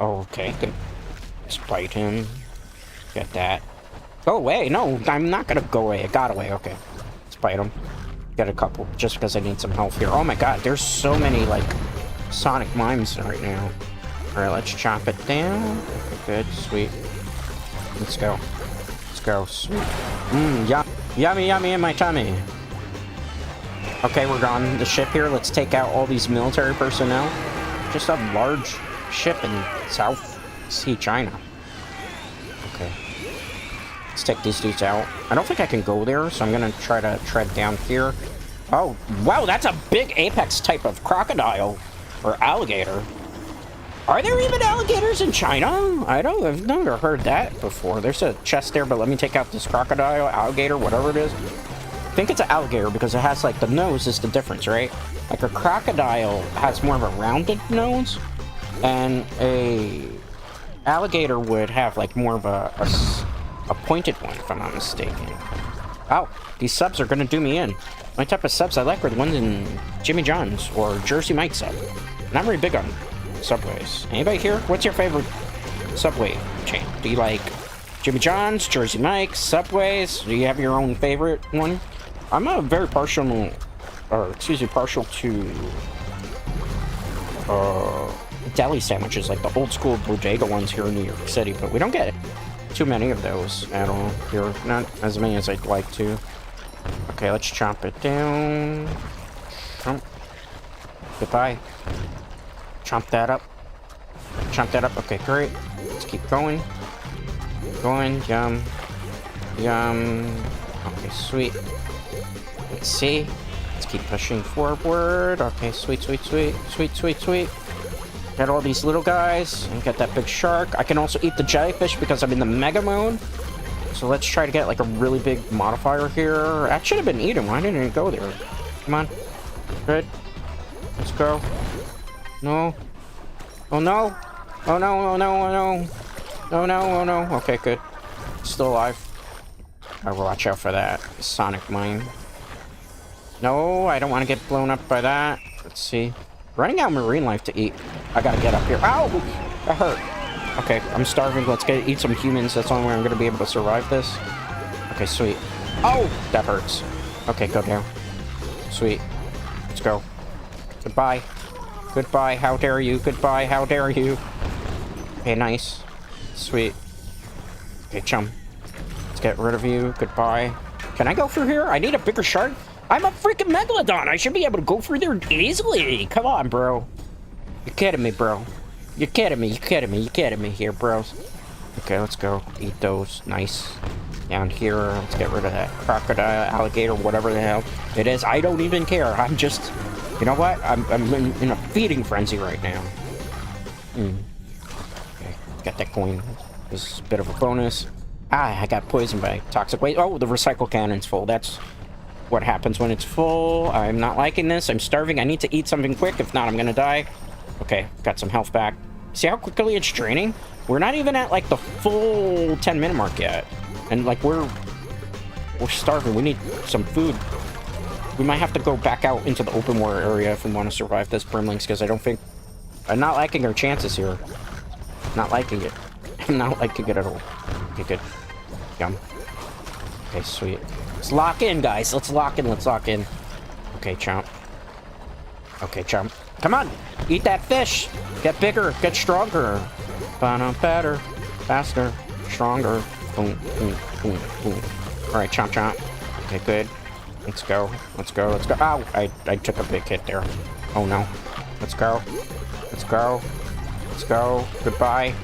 Oh, okay. Good. Just bite him. Get that. Go away. No, I'm not gonna go away. I got away. Okay. Let's bite him. Get a couple. Just because I need some health here. Oh my god. There's so many, like, sonic mimes right now. Alright, let's chop it down. Okay, good. Sweet. Let's go. Let's go. Sweet. Yummy, yummy in my tummy. Okay, we're on the ship here. Let's take out all these military personnel. Just a large ship in South See China. Okay. Let's take these dudes out. I don't think I can go there, so I'm gonna try to tread down here. Oh, wow, that's a big apex type of crocodile or alligator. Are there even alligators in China? I've never heard that before. There's a chest there, but let me take out this crocodile, alligator, whatever it is. I think it's an alligator because it has, like, the nose is the difference, right? Like, a crocodile has more of a rounded nose, and a alligator would have, like, more of a pointed one, if I'm not mistaken. Oh, these subs are gonna do me in. My type of subs I like are the ones in Jimmy John's or Jersey Mike's sub. Not very big on Subways. Anybody here? What's your favorite Subway chain? Do you like Jimmy John's, Jersey Mike's, Subways? Do you have your own favorite one? I'm a very partial to deli sandwiches, like the old school bodega ones here in New York City, but we don't get too many of those at all here. Not as many as I'd like to. Okay, let's chomp it down. Chomp. Goodbye. Chomp that up. Chomp that up. Okay, great. Let's keep going. Going. Yum. Yum. Okay, sweet. Let's see. Let's keep pushing forward. Okay, sweet, sweet, sweet. Sweet, sweet, sweet. Got all these little guys. And got that big shark. I can also eat the jellyfish because I'm in the mega mode. So let's try to get like a really big modifier here. I should have been eating. Why didn't it go there? Come on. Good. Let's go. No. Oh no. Oh no, oh no, oh no. Oh no, oh no. Okay, good. Still alive. I will watch out for that. Sonic mine. No, I don't want to get blown up by that. Let's see. Running out of marine life to eat. I gotta get up here. Ow! That hurt. Okay, I'm starving. Let's eat some humans. That's the only way I'm gonna be able to survive this. Okay, sweet. Oh! That hurts. Okay, go down. Sweet. Let's go. Goodbye. Goodbye. How dare you? Goodbye. How dare you? Okay, nice. Sweet. Okay, chum. Let's get rid of you. Goodbye. Can I go through here? I need a bigger shark. I'm a freaking megalodon. I should be able to go through there easily. Come on, bro. You're kidding me, bro. You're kidding me. You're kidding me. You're kidding me here, bros. Okay, let's go. Eat those. Nice. Down here. Let's get rid of that crocodile, alligator, whatever the hell it is. I don't even care. I'm just... You know what? I'm in a feeding frenzy right now. Okay, got that coin. This is a bit of a bonus. Ah, I got poisoned by toxic waste. Oh, the recycle cannon's full. That's what happens when it's full. I'm not liking this. I'm starving. I need to eat something quick. If not, I'm gonna die. Okay, got some health back. See how quickly it's draining? We're not even at like the full 10-minute mark yet. And like we're starving. We need some food. We might have to go back out into the open war area if we want to survive this Brimlings, because I don't think... I'm not liking our chances here. Not liking it. I'm not liking it at all. Okay, good. Yum. Okay, sweet. Let's lock in, guys. Let's lock in. Let's lock in. Okay, chomp. Okay, chomp. Come on! Eat that fish! Get bigger! Get stronger! Better, faster, stronger. Boom, boom, boom, boom. Alright, chomp, chomp. Okay, good. Let's go. Let's go. Let's go. Ow! I took a big hit there. Oh no. Let's go. Let's go. Let's go. Goodbye.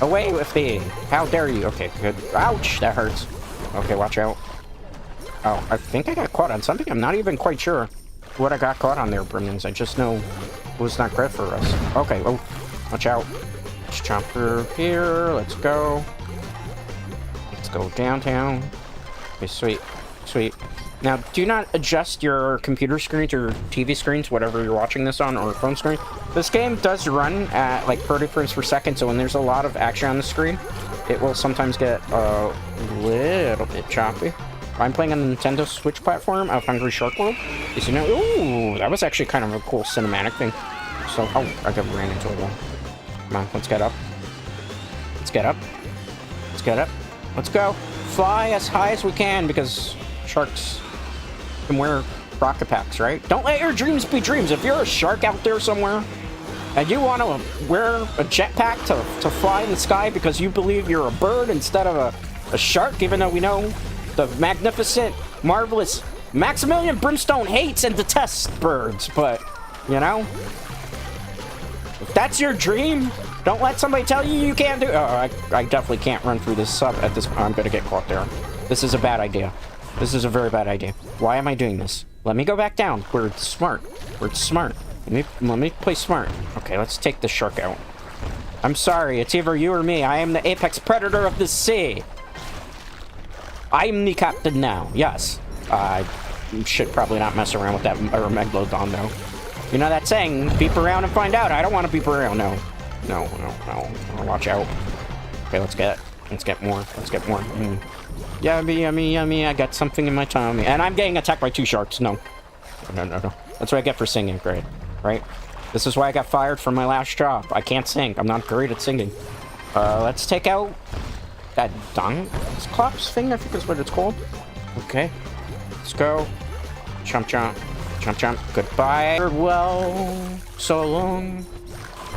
Away with thee! How dare you? Okay, good. Ouch! That hurts. Okay, watch out. Oh, I think I got caught on something. I'm not even quite sure what I got caught on there, Brimlings. I just know it was not great for us. Okay, oh, watch out. Let's chomp through here. Let's go. Let's go downtown. Okay, sweet. Sweet. Now, do not adjust your computer screens or TV screens, whatever you're watching this on, or phone screen. This game does run at like 30 frames per second, so when there's a lot of action on the screen, it will sometimes get a little bit choppy. I'm playing on the Nintendo Switch platform of Hungry Shark World. As you know, ooh, that was actually kind of a cool cinematic thing. So, oh, I got ran into a wall. Come on, let's get up. Let's get up. Let's get up. Let's go. Fly as high as we can, because sharks can wear rocket packs, right? Don't let your dreams be dreams. If you're a shark out there somewhere, and you want to wear a jetpack to fly in the sky because you believe you're a bird instead of a shark, even though we know the magnificent, marvelous Maximilian Brimstone hates and detests birds, but, you know, if that's your dream, Don't let somebody tell you you can't do it. Oh, I definitely can't run through this sub at this. I'm gonna get caught there. This is a bad idea. This is a very bad idea. Why am I doing this? Let me go back down. We're smart. We're smart. Let me play smart. Okay, let's take the shark out. I'm sorry. It's either you or me. I am the apex predator of the sea. I am the captain now. Yes. I should probably not mess around with that megalodon though. You know that saying, beep around and find out. I don't want to beep around. No. No. Watch out. Okay, let's get more. Let's get more. Yummy. I got something in my tummy. And I'm getting attacked by 2 sharks. No. That's what I get for singing. Great. Right? This is why I got fired from my last job. I can't sing. I'm not great at singing. Let's take out that Clops thing, I think is what it's called. Okay. Let's go. Chomp. Goodbye. Well, so long.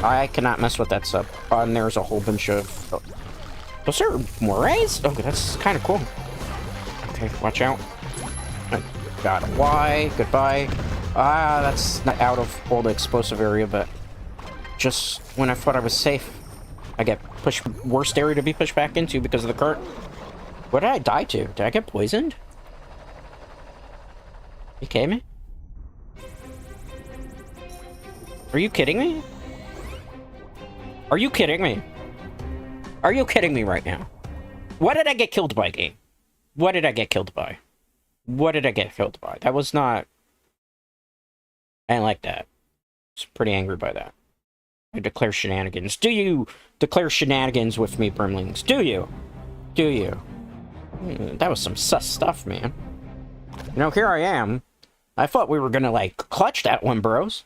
I cannot mess with that sub. And there's a whole bunch of... Oh. Those are morays? Oh, that's kind of cool. Okay, watch out. I got a Y. Goodbye. That's not out of all the explosive area, but just when I thought I was safe, I get pushed, worst area to be pushed back into because of the cart. What did I die to? Did I get poisoned? You kidding me? Are you kidding me? Are you kidding me? Are you kidding me right now? What did I get killed by, game? What did I get killed by? What did I get killed by? That was not... I didn't like that. I was pretty angry by that. I declare shenanigans. Do you declare shenanigans with me, Brimlings? Do you? Do you? That was some sus stuff, man. You know, here I am. I thought we were gonna, like, clutch that one, bros.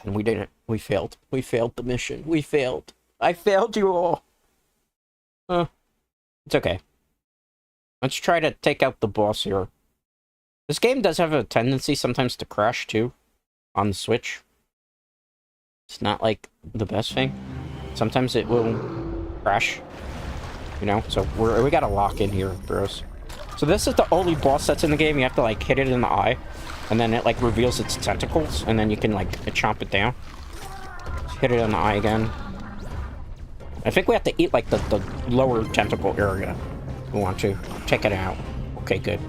And we didn't. We failed. We failed the mission. We failed. I failed you all. It's okay. Let's try to take out the boss here. This game does have a tendency sometimes to crash, too, on the Switch. It's not, like, the best thing. Sometimes it will crash, you know? So we gotta lock in here, bros. So this is the only boss that's in the game. You have to, like, hit it in the eye, and then it, like, reveals its tentacles, and then you can, like, chomp it down. Hit it in the eye again. I think we have to eat, like, the lower tentacle area. We want to. Take it out. Okay, good.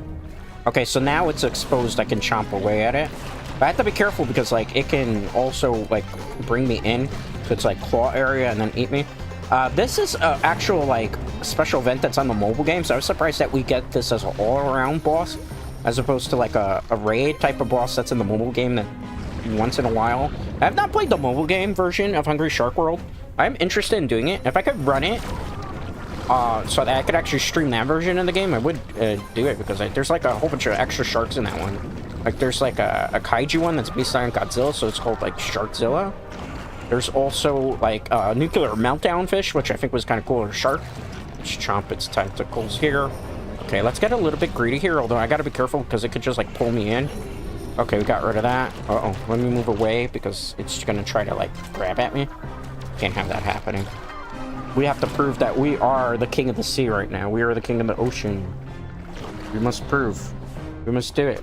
Okay, so now it's exposed. I can chomp away at it. But I have to be careful because, like, it can also, like, bring me in to its, like, claw area and then eat me. This is an actual, like, special event that's on the mobile game, so I was surprised that we get this as an all-around boss, as opposed to, like, a raid type of boss that's in the mobile game that once in a while. I have not played the mobile game version of Hungry Shark World. I'm interested in doing it. If I could run it, so that I could actually stream that version of the game, I would do it, because there's like a whole bunch of extra sharks in that one. Like there's like a kaiju one that's based on Godzilla, so it's called like Sharkzilla. There's also like a nuclear meltdown fish, which I think was kind of cool, or shark. Let's chomp its tentacles here. Okay, let's get a little bit greedy here, although I gotta be careful because it could just like pull me in. Okay, we got rid of that. Uh-oh, let me move away because it's gonna try to like grab at me. Can't have that happening. We have to prove that we are the king of the sea right now. We are the king of the ocean. We must prove. We must do it.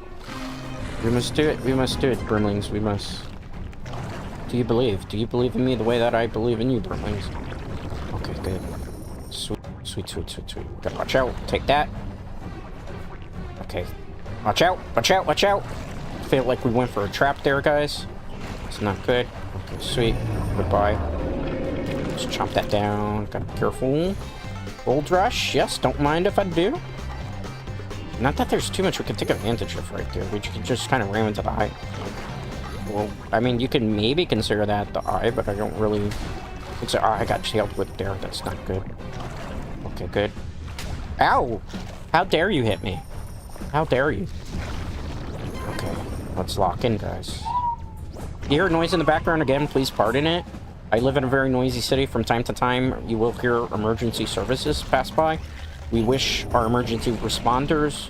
We must do it. We must do it, Brimlings. We must. Do you believe? Do you believe in me the way that I believe in you, Brimlings? Okay, good. Sweet, sweet, sweet, sweet, sweet. Gotta watch out. Take that. Okay. Watch out. Watch out. Watch out. I feel like we went for a trap there, guys. It's not good. Okay, sweet. Goodbye. Just chomp that down. Gotta be careful. Gold rush. Yes, don't mind if I do. Not that there's too much we can take advantage of right there. We can just kind of ram into the eye. Well, I mean, you can maybe consider that the eye, but I don't really... It's I got tailed with there. That's not good. Okay, good. Ow! How dare you hit me? How dare you? Okay, let's lock in, guys. You hear noise in the background again? Please pardon it. I live in a very noisy city. From time to time, you will hear emergency services pass by. We wish our emergency responders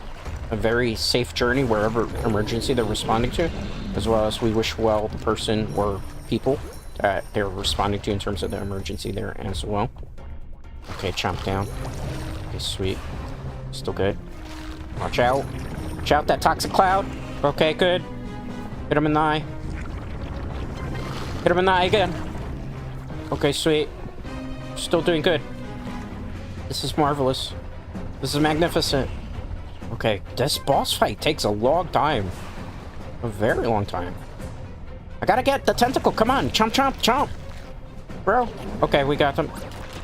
a very safe journey wherever emergency they're responding to, as well as we wish well the person or people that they're responding to in terms of the emergency there as well. Okay, chomp down. Okay, sweet. Still good. Watch out. Watch out, that toxic cloud. Okay, good. Hit him in the eye. Hit him in the eye again. Okay, sweet. Still doing good. This is marvelous. This is magnificent. Okay, this boss fight takes a long time. A very long time. I gotta get the tentacle. Come on. Chomp, chomp, chomp. Bro. Okay, we got them.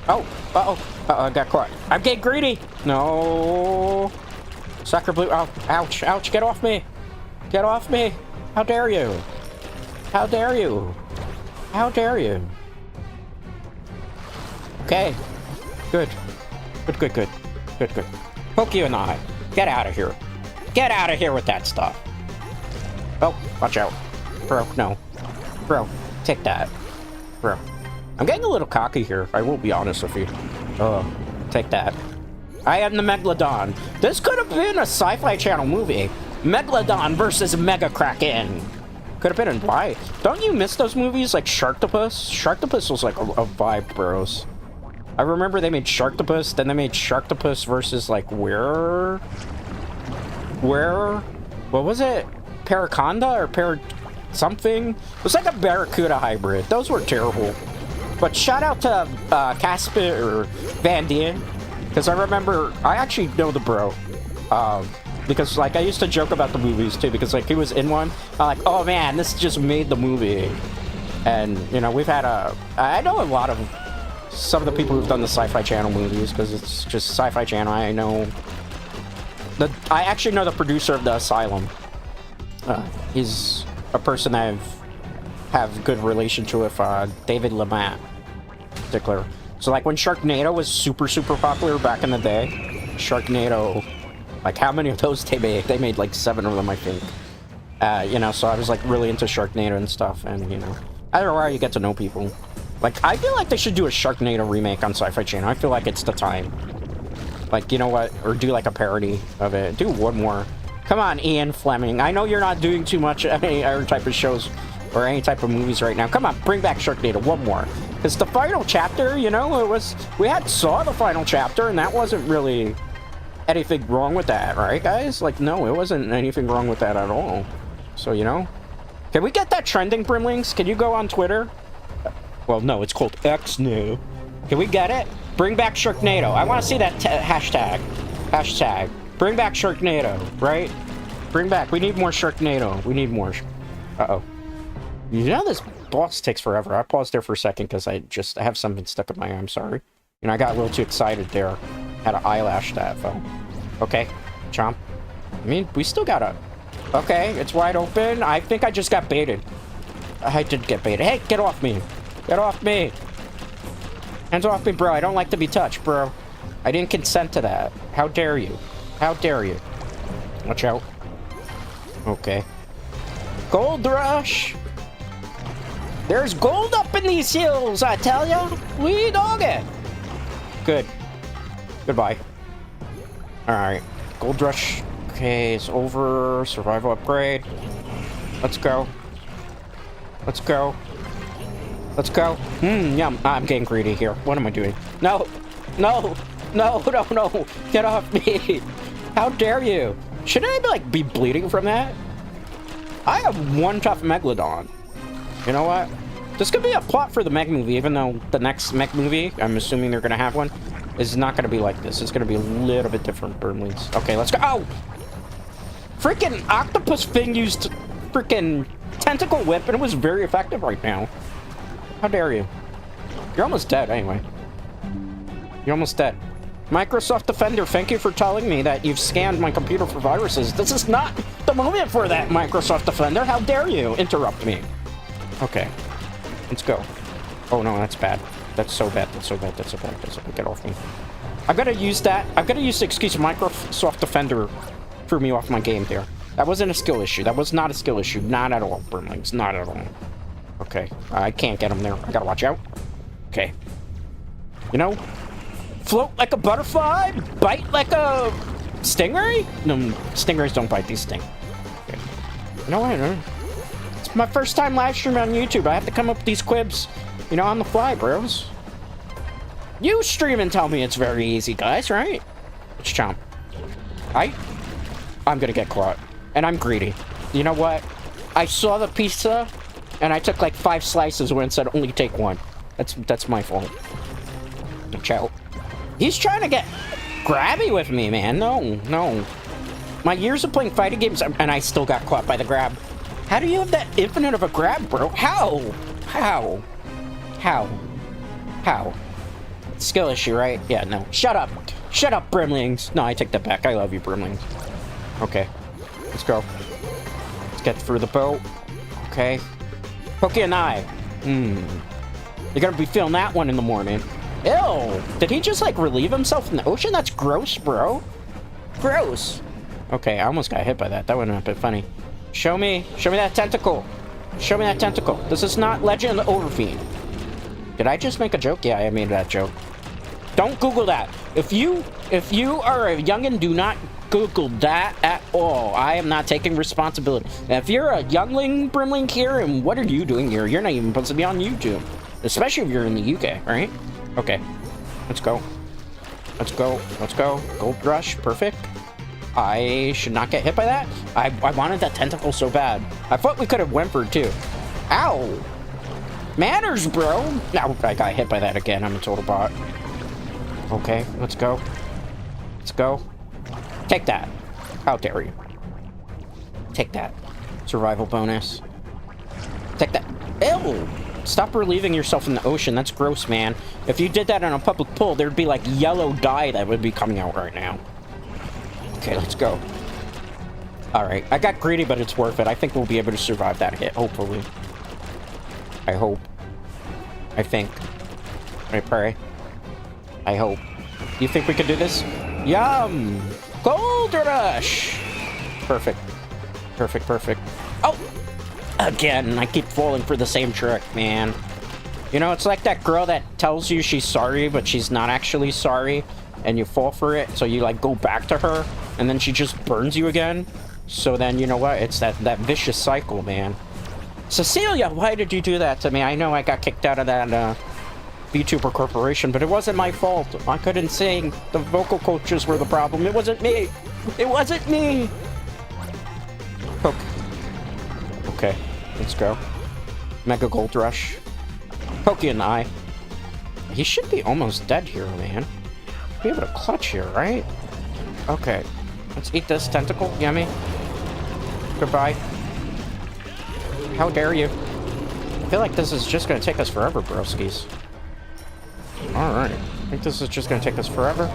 Oh. Uh-oh. Uh-oh, I got caught. I'm getting greedy. No. Sucker blue. Oh, ouch. Ouch. Get off me. Get off me. How dare you? How dare you? How dare you? Okay. Good. Good, good, good. Good, good. Poke you in the eye. Get out of here. Get out of here with that stuff. Oh, watch out. Bro, no. Bro, take that. Bro. I'm getting a little cocky here. I will be honest with you. Take that. I am the Megalodon. This could have been a Sci-Fi Channel movie. Megalodon versus Mega Kraken. Could have been in why? Don't you miss those movies like Sharktopus? Sharktopus was like a vibe, bros. I remember they made Sharktopus, then they made Sharktopus versus like what was it? Paraconda or something? It was like a Barracuda hybrid. Those were terrible. But shout out to Casper Van Dien, because I remember, I actually know the bro. Because like I used to joke about the movies too, because like he was in one. I'm like, oh man, this just made the movie. And you know, we've had I know a lot of some of the people who've done the Sci-Fi Channel movies, because it's just Sci-Fi Channel. I actually know the producer of The Asylum. He's a person I have good relation with, David Lamat, in particular. So like when Sharknado was super popular back in the day, Sharknado, like how many of those they made? They made like 7 of them, I think. You know, so I was like really into Sharknado and stuff, and you know, I don't know why you get to know people. Like, I feel like they should do a Sharknado remake on Sci-Fi Channel. I feel like it's the time. Like, you know what? Or do like a parody of it. Do one more. Come on, Ian Fleming. I know you're not doing too much any other type of shows or any type of movies right now. Come on, bring back Sharknado one more. Because the final chapter, you know, we saw the final chapter, and that wasn't really anything wrong with that, right, guys? Like, no, it wasn't anything wrong with that at all. So, you know. Can we get that trending, Brimlings? Can you go on Twitter? Well, no, it's called X now. Can we get it? Bring back Sharknado. I want to see that hashtag. Hashtag. Bring back Sharknado, right? Bring back. We need more Sharknado. We need more. Uh-oh. You know this boss takes forever. I paused there for a second because I have something stuck in my eye. I'm sorry. You know, I got a little too excited there. Had an eyelash that fell. Okay. Chomp. I mean, we still got a... Okay, it's wide open. I think I just got baited. I did get baited. Hey, get off me. Get off me! Hands off me, bro. I don't like to be touched, bro. I didn't consent to that. How dare you? How dare you? Watch out. Okay. Gold rush! There's gold up in these hills, I tell ya! We dog it! Good. Goodbye. Alright. Gold rush. Okay, it's over. Survival upgrade. Let's go. Let's go. Let's go. Yum. I'm getting greedy here. What am I doing? No. No. No, no, no. Get off me. How dare you? Should I, like, be bleeding from that? I have one tough Megalodon. You know what? This could be a plot for the Meg movie, even though the next Meg movie, I'm assuming they're going to have one, is not going to be like this. It's going to be a little bit different, Brimlings. Okay, let's go. Oh! Freaking octopus thing used freaking tentacle whip, and it was very effective right now. How dare you? You're almost dead, anyway. You're almost dead. Microsoft Defender, thank you for telling me that you've scanned my computer for viruses. This is not the moment for that, Microsoft Defender. How dare you interrupt me? Okay. Let's go. Oh, no, that's bad. That's so bad. That's so bad. That's so bad. That's so bad. Get off me. I've got to use that. I've got to use the excuse of Microsoft Defender threw me off my game there. That wasn't a skill issue. That was not a skill issue. Not at all, Brimlings. Not at all. Okay. I can't get him there. I gotta watch out. Okay. You know? Float like a butterfly? Bite like a stingray? No, stingrays don't bite. These sting. Okay. You know what? It's my first time live streaming on YouTube. I have to come up with these quibs, you know, on the fly, bros. You stream and tell me it's very easy, guys, right? Let's chomp. I'm gonna get caught. And I'm greedy. You know what? I saw the pizza, and I took like 5 slices when it said only take 1. That's my fault. Watch out. He's trying to get grabby with me, man. No. My years of playing fighting games, and I still got caught by the grab. How do you have that infinite of a grab, bro? How? Skill issue, right? Yeah, no. Shut up, Brimlings. No, I take that back. I love you, Brimlings. Okay, let's go. Let's get through the boat. Okay. Pokey and I. You're gonna be feeling that one in the morning. Ew! Did he just, like, relieve himself in the ocean? That's gross, bro. Gross. Okay, I almost got hit by that. That would have been funny. Show me that tentacle. Show me that tentacle. This is not Legend of the Overfiend. Did I just make a joke? Yeah, I made that joke. Don't Google that. If you are a youngin', do not Google that at all. I am not taking responsibility. Now, if you're a youngling Brimling here, and what are you doing here? You're not even supposed to be on YouTube. Especially if you're in the UK, right? Okay. Let's go. Gold Rush. Perfect. I should not get hit by that. I wanted that tentacle so bad. I thought we could have whimpered too. Ow! Manners, bro! Now I got hit by that again. I'm a total bot. Okay, let's go. Take that. How dare you? Take that. Survival bonus. Take that. Ew! Stop relieving yourself in the ocean. That's gross, man. If you did that on a public pool, there'd be like yellow dye that would be coming out right now. Okay, let's go. Alright, I got greedy, but it's worth it. I think we'll be able to survive that hit, hopefully. I hope. I think. I pray. I hope. You think we can do this? Yum! Gold Rush! Perfect. Oh! Again, I keep falling for the same trick, man. You know, it's like that girl that tells you she's sorry, but she's not actually sorry. And you fall for it, so you, like, go back to her. And then she just burns you again. So then, you know what? It's that vicious cycle, man. Cecilia, why did you do that to me? I know I got kicked out of that VTuber corporation, but it wasn't my fault. I couldn't sing. The vocal coaches were the problem. It wasn't me. Okay, let's go. Mega Gold Rush. Pokey and I. He should be almost dead here, man. Be able to clutch here, right? Okay. Let's eat this tentacle. Yummy. Goodbye. How dare you? I feel like this is just gonna take us forever, broskies. Alright. I think this is just gonna take us forever.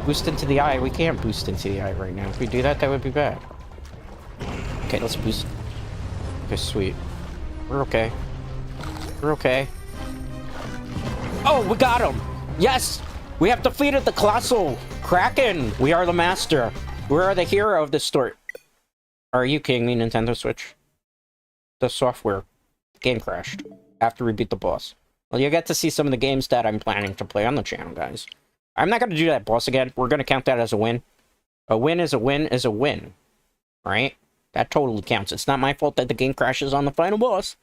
Boost into the eye. We can't boost into the eye right now. If we do that, that would be bad. Okay, let's boost. Okay, sweet. We're okay. Oh, we got him! Yes! We have defeated the colossal Kraken! We are the master. We are the hero of this story. Are you kidding me, Nintendo Switch? The software game crashed after we beat the boss. Well, you get to see some of the games that I'm planning to play on the channel, guys. I'm not going to do that boss again. We're going to count that as a win. A win is a win is a win. Right? That totally counts. It's not my fault that the game crashes on the final boss.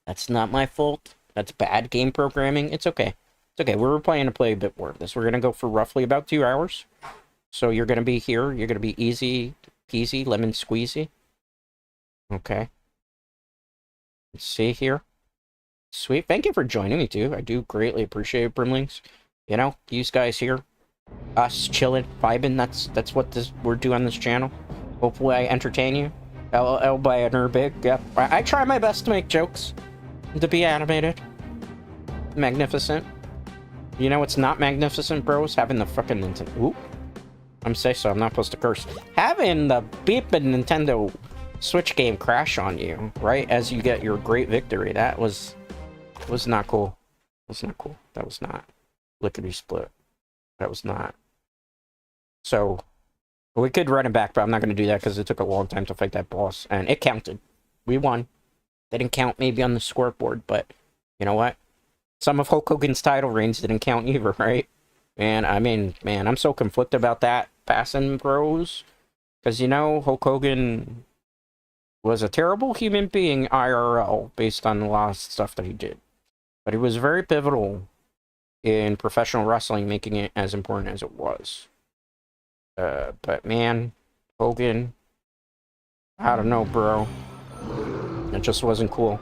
That's not my fault. That's bad game programming. It's okay. It's okay. We're planning to play a bit more of this. We're going to go for roughly about 2 hours. So you're going to be here. You're going to be easy peasy, lemon squeezy. Okay. Let's see here. Sweet. Thank you for joining me, too. I do greatly appreciate it, Brimlings. You know, these guys here. Us chilling, vibing. That's what we're doing on this channel. Hopefully I entertain you. LOL by a Nurbig. Yep. I try my best to make jokes. To be animated. Magnificent. You know what's not magnificent, bros? Having the fucking Nintendo... Ooh. I'm say so. I'm not supposed to curse. Having the beeping Nintendo Switch game crash on you, right? As you get your great victory. That was not cool. That was not. Lickety split. That was not. So, we could run it back, but I'm not going to do that because it took a long time to fight that boss. And it counted. We won. They didn't count maybe on the scoreboard, but you know what? Some of Hulk Hogan's title reigns didn't count either, right? And I mean, man, I'm so conflicted about that passing, bros. Because, you know, Hulk Hogan was a terrible human being IRL based on a lot of stuff that he did. But he was very pivotal in professional wrestling, making it as important as it was. But man, Hogan, I don't know, bro. It just wasn't cool.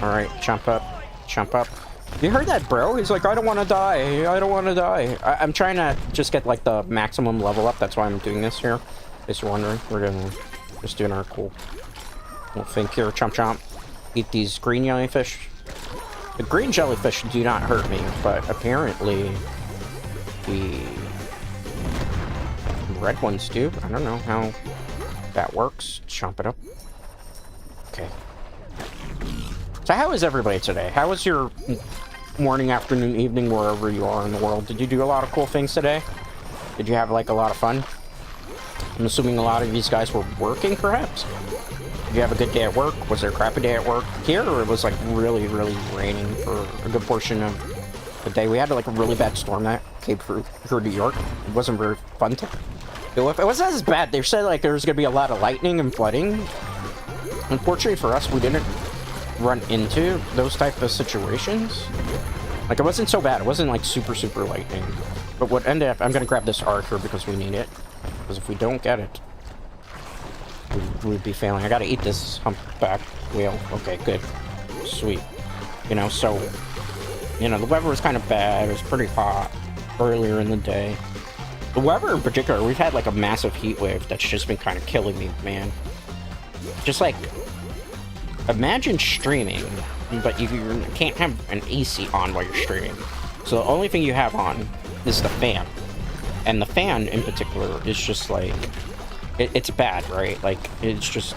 Alright, jump up. Jump up. You heard that, bro? He's like, I don't want to die. I don't want to die. I'm trying to just get, like, the maximum level up. That's why I'm doing this here. In case you're wondering. We're gonna just doing our cool little thing here. Chomp chomp. Eat these green jellyfish. The green jellyfish do not hurt me, but apparently the red ones do. I don't know how that works. Chomp it up. Okay. So how is everybody today? How was your morning, afternoon, evening, wherever you are in the world? Did you do a lot of cool things today? Did you have, like, a lot of fun? I'm assuming a lot of these guys were working, perhaps? Did you have a good day at work? Was there a crappy day at work here? Or it was, like, really, really raining for a good portion of the day? We had, like, a really bad storm that came through New York. It wasn't very fun to deal with. It wasn't as bad. They said, like, there was going to be a lot of lightning and flooding. Unfortunately for us, we didn't run into those type of situations. Like, it wasn't so bad. It wasn't, like, super, super lightning. But what ended up... I'm going to grab this arc here because we need it. Because if we don't get it, we'd be failing. I got to eat this humpback whale. Okay, good. Sweet. You know, so... You know, the weather was kind of bad. It was pretty hot earlier in the day. The weather in particular, we've had, like, a massive heat wave that's just been kind of killing me, man. Just, like... Imagine streaming, but you can't have an AC on while you're streaming. So the only thing you have on is the fan. And the fan, in particular, is just like... It's bad, right? Like, it's just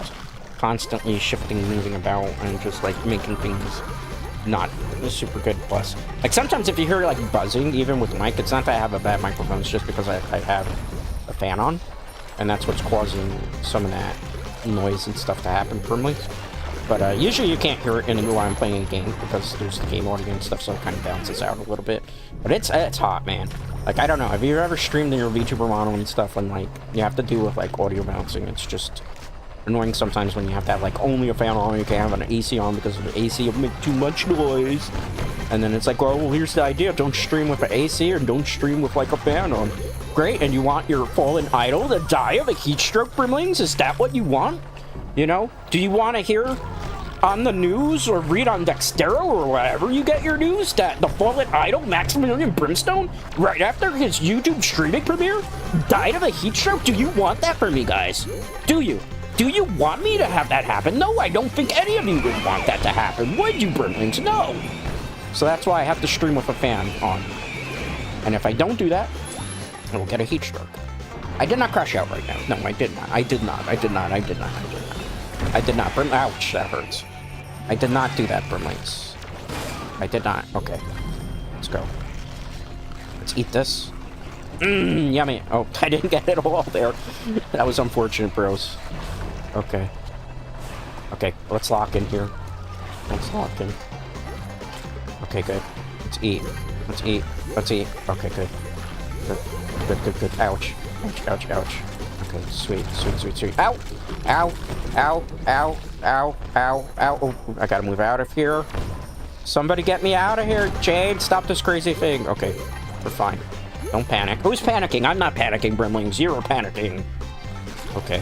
constantly shifting, moving about, and just, like, making things not super good. Plus, like, sometimes if you hear, like, buzzing, even with mic, it's not that I have a bad microphone, it's just because I have a fan on. And that's what's causing some of that noise and stuff to happen for me. But usually you can't hear it while I'm playing a game because there's the game audio and stuff, so it kind of balances out a little bit. But it's hot, man. Like, I don't know. Have you ever streamed in your VTuber model and stuff and, like, you have to deal with, like, audio balancing? It's just annoying sometimes when you have to have, like, only a fan on, you can't have an AC on because the AC will make too much noise. And then it's like, well, here's the idea. Don't stream with an AC or don't stream with, like, a fan on. Great, and you want your fallen idol to die of a heat stroke, Brimlings? Is that what you want? You know? Do you want to hear on the news or read on Dextero or wherever you get your news that the fallen idol Maximilian Brimstone, right after his YouTube streaming premiere, died of a heat stroke? Do you want that for me, guys? Do you? Do you want me to have that happen? No, I don't think any of you would want that to happen. Would you, Brimlings? No. So that's why I have to stream with a fan on. And if I don't do that, I will get a heat stroke. I did not crash out right now. No, I did not. I did not. I did not. I did not. I did not. I did not. Ouch, that hurts. I did not do that, Brimlings. I did not. Okay. Let's go. Let's eat this. Mmm, yummy. Oh, I didn't get it all there. That was unfortunate, bros. Okay. Okay, let's lock in here. Let's lock in. Okay, good. Let's eat. Let's eat. Let's eat. Okay, good. Good, good, good, good. Ouch. Ouch, ouch, ouch. Okay, sweet, sweet, sweet, sweet. Ow! Ow! Ow! Ow! Ow! Ow! Ow! Oh, I gotta move out of here. Somebody get me out of here, Jade! Stop this crazy thing. Okay, we're fine. Don't panic. Who's panicking? I'm not panicking, Brimlings. You're panicking. Okay.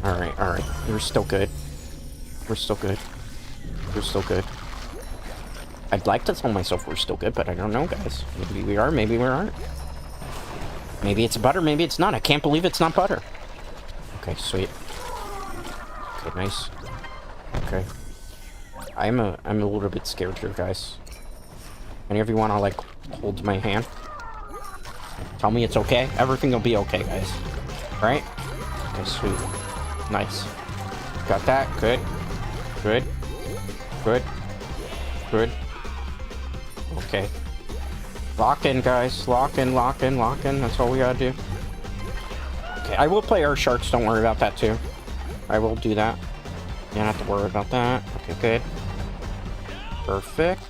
Alright, alright. We're still good. We're still good. We're still good. I'd like to tell myself we're still good, but I don't know, guys. Maybe we are, maybe we aren't. Maybe it's butter, maybe it's not. I can't believe it's not butter. Okay, sweet. Okay, nice. Okay. I'm a little bit scared here, guys. Any of you want to, like, hold my hand? Tell me it's okay. Everything will be okay, guys. Right? Okay, sweet. Nice. Got that. Good. Good. Good. Good. Okay. Lock in, guys. Lock in, lock in, lock in. That's all we gotta do. Okay, I will play Earth Sharks. Don't worry about that, too. I will do that. You don't have to worry about that. Okay, good. Perfect.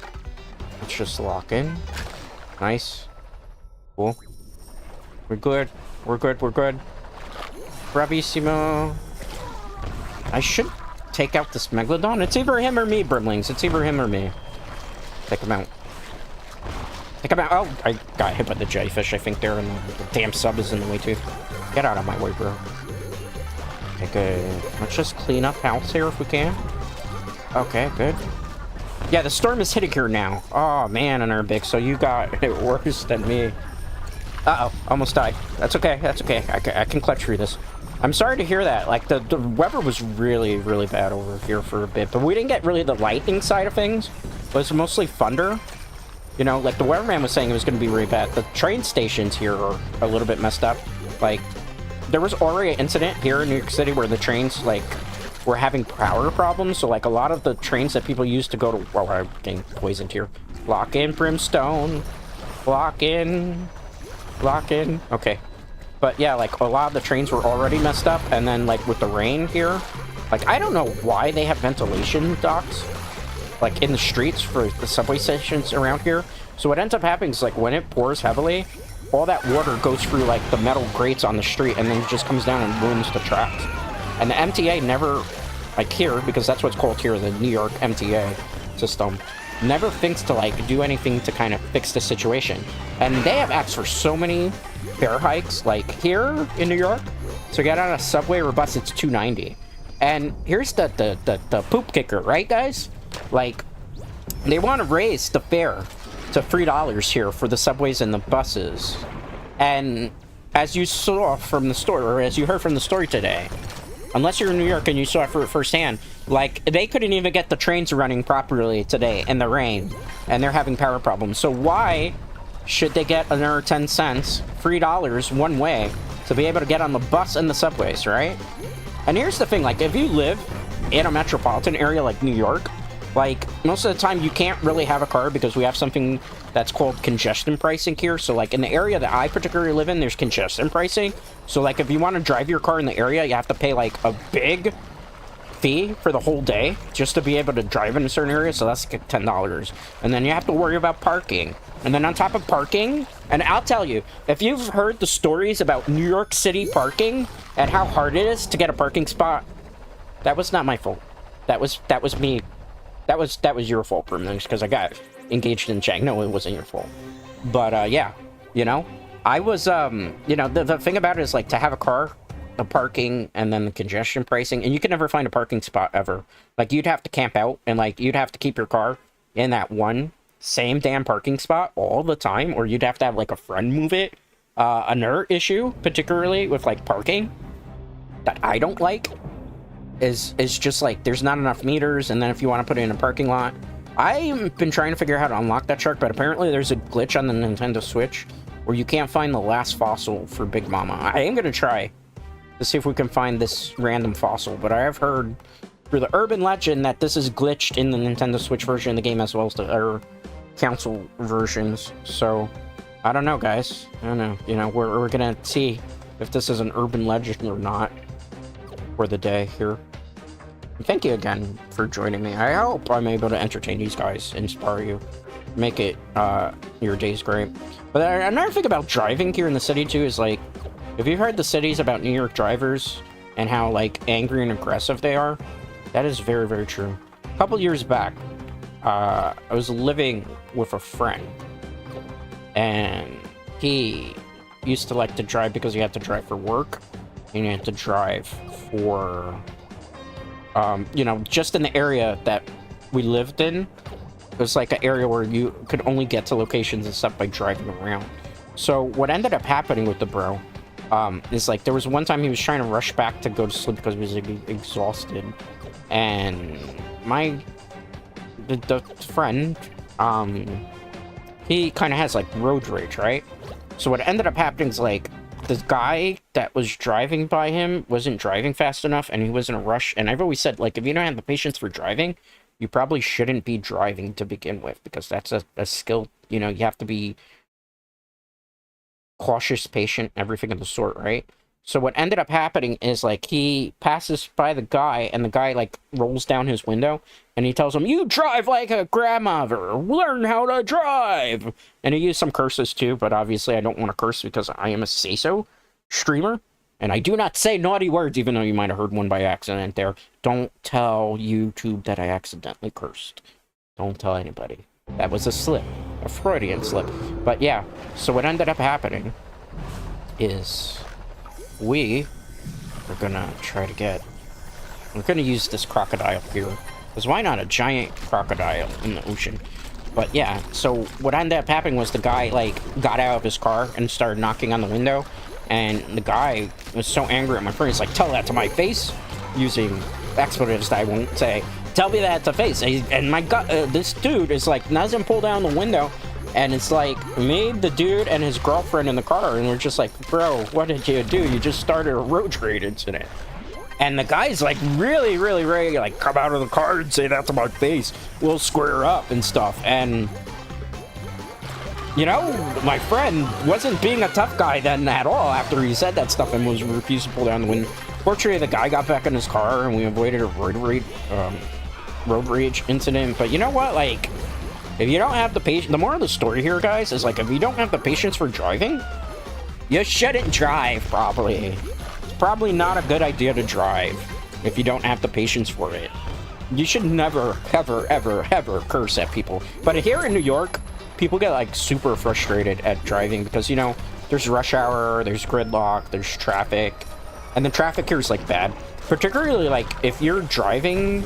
Let's just lock in. Nice. Cool. We're good. We're good. We're good. Bravissimo. I should take out this Megalodon. It's either him or me, Brimlings. It's either him or me. Take him out. Take him out. Oh, I got hit by the jellyfish, I think, there, and the damn sub is in the way, too. Get out of my way, bro. Okay, good. Let's just clean up house here if we can. Okay, good. Yeah, the storm is hitting here now. Oh, man, Enerbic, so you got it worse than me. Uh-oh, almost died. That's okay, that's okay. I can clutch through this. I'm sorry to hear that. Like, the weather was really, really bad over here for a bit, but we didn't get really the lightning side of things. It was mostly thunder. You know, like the weatherman was saying it was going to be really bad. The train stations here are a little bit messed up. Like, there was already an incident here in New York City where the trains, like, were having power problems. So, like, a lot of the trains that people use to go to... Well, I'm getting poisoned here. Lock in, Brimstone. Lock in. Lock in. Okay. But, yeah, like, a lot of the trains were already messed up. And then, like, with the rain here... Like, I don't know why they have ventilation ducts, like, in the streets for the subway stations around here. So what ends up happening is, like, when it pours heavily, all that water goes through, like, the metal grates on the street and then just comes down and ruins the tracks. And the MTA never, like, here, because that's what's called here, the New York MTA system, never thinks to, like, do anything to kind of fix the situation. And they have asked for so many fare hikes, like, here in New York. So get on a subway or bus, it's $2.90. And here's the poop kicker, right, guys? Like, they want to raise the fare to $3 here for the subways and the buses. And as you saw from the story, or as you heard from the story today, unless you're in New York and you saw it firsthand, like, they couldn't even get the trains running properly today in the rain, and they're having power problems. So why should they get another 10 cents, $3 one way, to be able to get on the bus and the subways, right? And here's the thing, like, if you live in a metropolitan area like New York, like, most of the time you can't really have a car because we have something that's called congestion pricing here. So, like, in the area that I particularly live in, there's congestion pricing. So, like, if you want to drive your car in the area, you have to pay, like, a big fee for the whole day just to be able to drive in a certain area. So that's like $10. And then you have to worry about parking. And then on top of parking, and I'll tell you, if you've heard the stories about New York City parking and how hard it is to get a parking spot, that was not my fault. That was me. That was your fault, Brimlings, because I got engaged in chatting. No, it wasn't your fault. But yeah, you know, I was you know, the thing about it is, like, to have a car, the parking, and then the congestion pricing, and you can never find a parking spot ever. Like, you'd have to camp out, and, like, you'd have to keep your car in that one same damn parking spot all the time, or you'd have to have, like, a friend move it. Another issue, particularly with, like, parking, that I don't like, is just, like, there's not enough meters, and then if you want to put it in a parking lot, I've been trying to figure out how to unlock that shark, but apparently there's a glitch on the Nintendo Switch where you can't find the last fossil for Big Mama. I am going to try to see if we can find this random fossil, but I have heard through the urban legend that this is glitched in the Nintendo Switch version of the game as well as the other console versions. So I don't know, guys. I don't know. You know, we're gonna see if this is an urban legend or not for the day here. And thank you again for joining me. I hope I'm able to entertain these guys, inspire you, make it your days great. But another thing about driving here in the city too is, like, if you've heard the cities about New York drivers and how, like, angry and aggressive they are, that is very, very true. A couple years back, I was living with a friend, and he used to like to drive because he had to drive for work, and he had to drive for, you know, just in the area that we lived in. It was like an area where you could only get to locations and stuff by driving around. So what ended up happening with the bro is, like, there was one time he was trying to rush back to go to sleep because he was exhausted, and the friend, he kind of has, like, road rage, right? So what ended up happening is, like, the guy that was driving by him wasn't driving fast enough, and he was in a rush. And I've always said, like, if you don't have the patience for driving, you probably shouldn't be driving to begin with, because that's a skill. You know, you have to be cautious, patient, everything of the sort, right? So what ended up happening is, like, he passes by the guy, and the guy, like, rolls down his window, and he tells him, "You drive like a grandmother, learn how to drive!" And he used some curses too, but obviously I don't want to curse because I am a say-so streamer, and I do not say naughty words, even though you might have heard one by accident there. Don't tell YouTube that I accidentally cursed. Don't tell anybody. That was a slip. A Freudian slip. But yeah, so what ended up happening is we are gonna try to get... We're gonna use this crocodile here Because why not a giant crocodile in the ocean? But yeah, so what ended up happening was the guy, like, got out of his car and started knocking on the window. And the guy was so angry at my friend, he's like, tell that to my face, using expletives that I won't say. Tell me that to face. And my god, this dude is like, doesn't pull down the window. And it's like, me, the dude, and his girlfriend in the car. And we're just like, bro, what did you do? You just started a road rage incident. And the guy's like, really, really ready, like, come out of the car and say that to my face. We'll square up and stuff. And, you know, my friend wasn't being a tough guy then at all after he said that stuff and was refused to pull down the window. Fortunately, the guy got back in his car and we avoided a road rage incident. But you know what? Like, if you don't have the patience, the moral of the story here, guys, is like, if you don't have the patience for driving, you shouldn't drive, probably. It's probably not a good idea to drive if you don't have the patience for it. You should never, ever, ever, ever curse at people. But here in New York, people get, like, super frustrated at driving because, you know, there's rush hour, there's gridlock, there's traffic. And the traffic here is, like, bad. Particularly, like, if you're driving,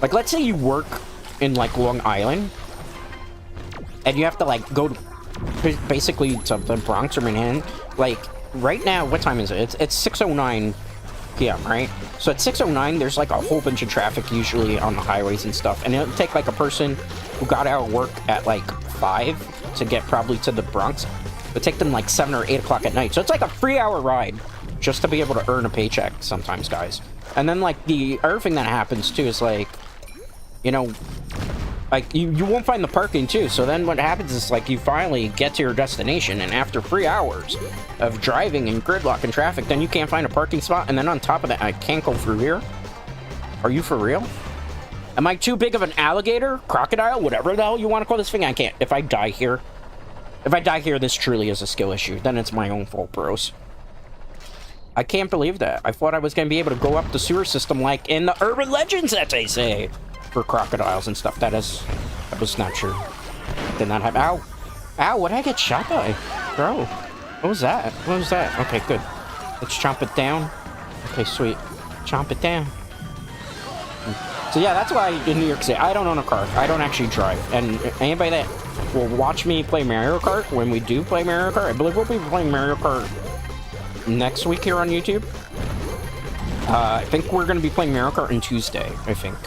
like, let's say you work in, like, Long Island, and you have to, like, go to, basically to the Bronx or Manhattan. Like, right now, what time is it? It's 6:09 p.m., right? So at 6:09, there's, like, a whole bunch of traffic usually on the highways and stuff. And it'll take, like, a person who got out of work at, like, 5 to get probably to the Bronx. It'll take them, like, 7 or 8 o'clock at night. So it's, like, a 3-hour ride just to be able to earn a paycheck sometimes, guys. And then, like, the other thing that happens, too, is, like, you know, like, you won't find the parking, too. So then what happens is, like, you finally get to your destination, and after 3 hours of driving and gridlock and traffic, then you can't find a parking spot, and then on top of that, I can't go through here? Are you for real? Am I too big of an alligator? Crocodile? Whatever the hell you want to call this thing? I can't. If I die here, this truly is a skill issue. Then it's my own fault, bros. I can't believe that. I thought I was going to be able to go up the sewer system like in the urban legends that they say for crocodiles and stuff. That was not true. Did not happen. Ow. Ow, what did I get shot by? Bro, what was that? What was that? Okay, good. Let's chomp it down. Okay, sweet. Chomp it down. So yeah, that's why in New York City, I don't own a car. I don't actually drive. And anybody that will watch me play Mario Kart, when we do play Mario Kart, I believe we'll be playing Mario Kart next week here on YouTube. I think we're going to be playing Mario Kart on Tuesday, I think.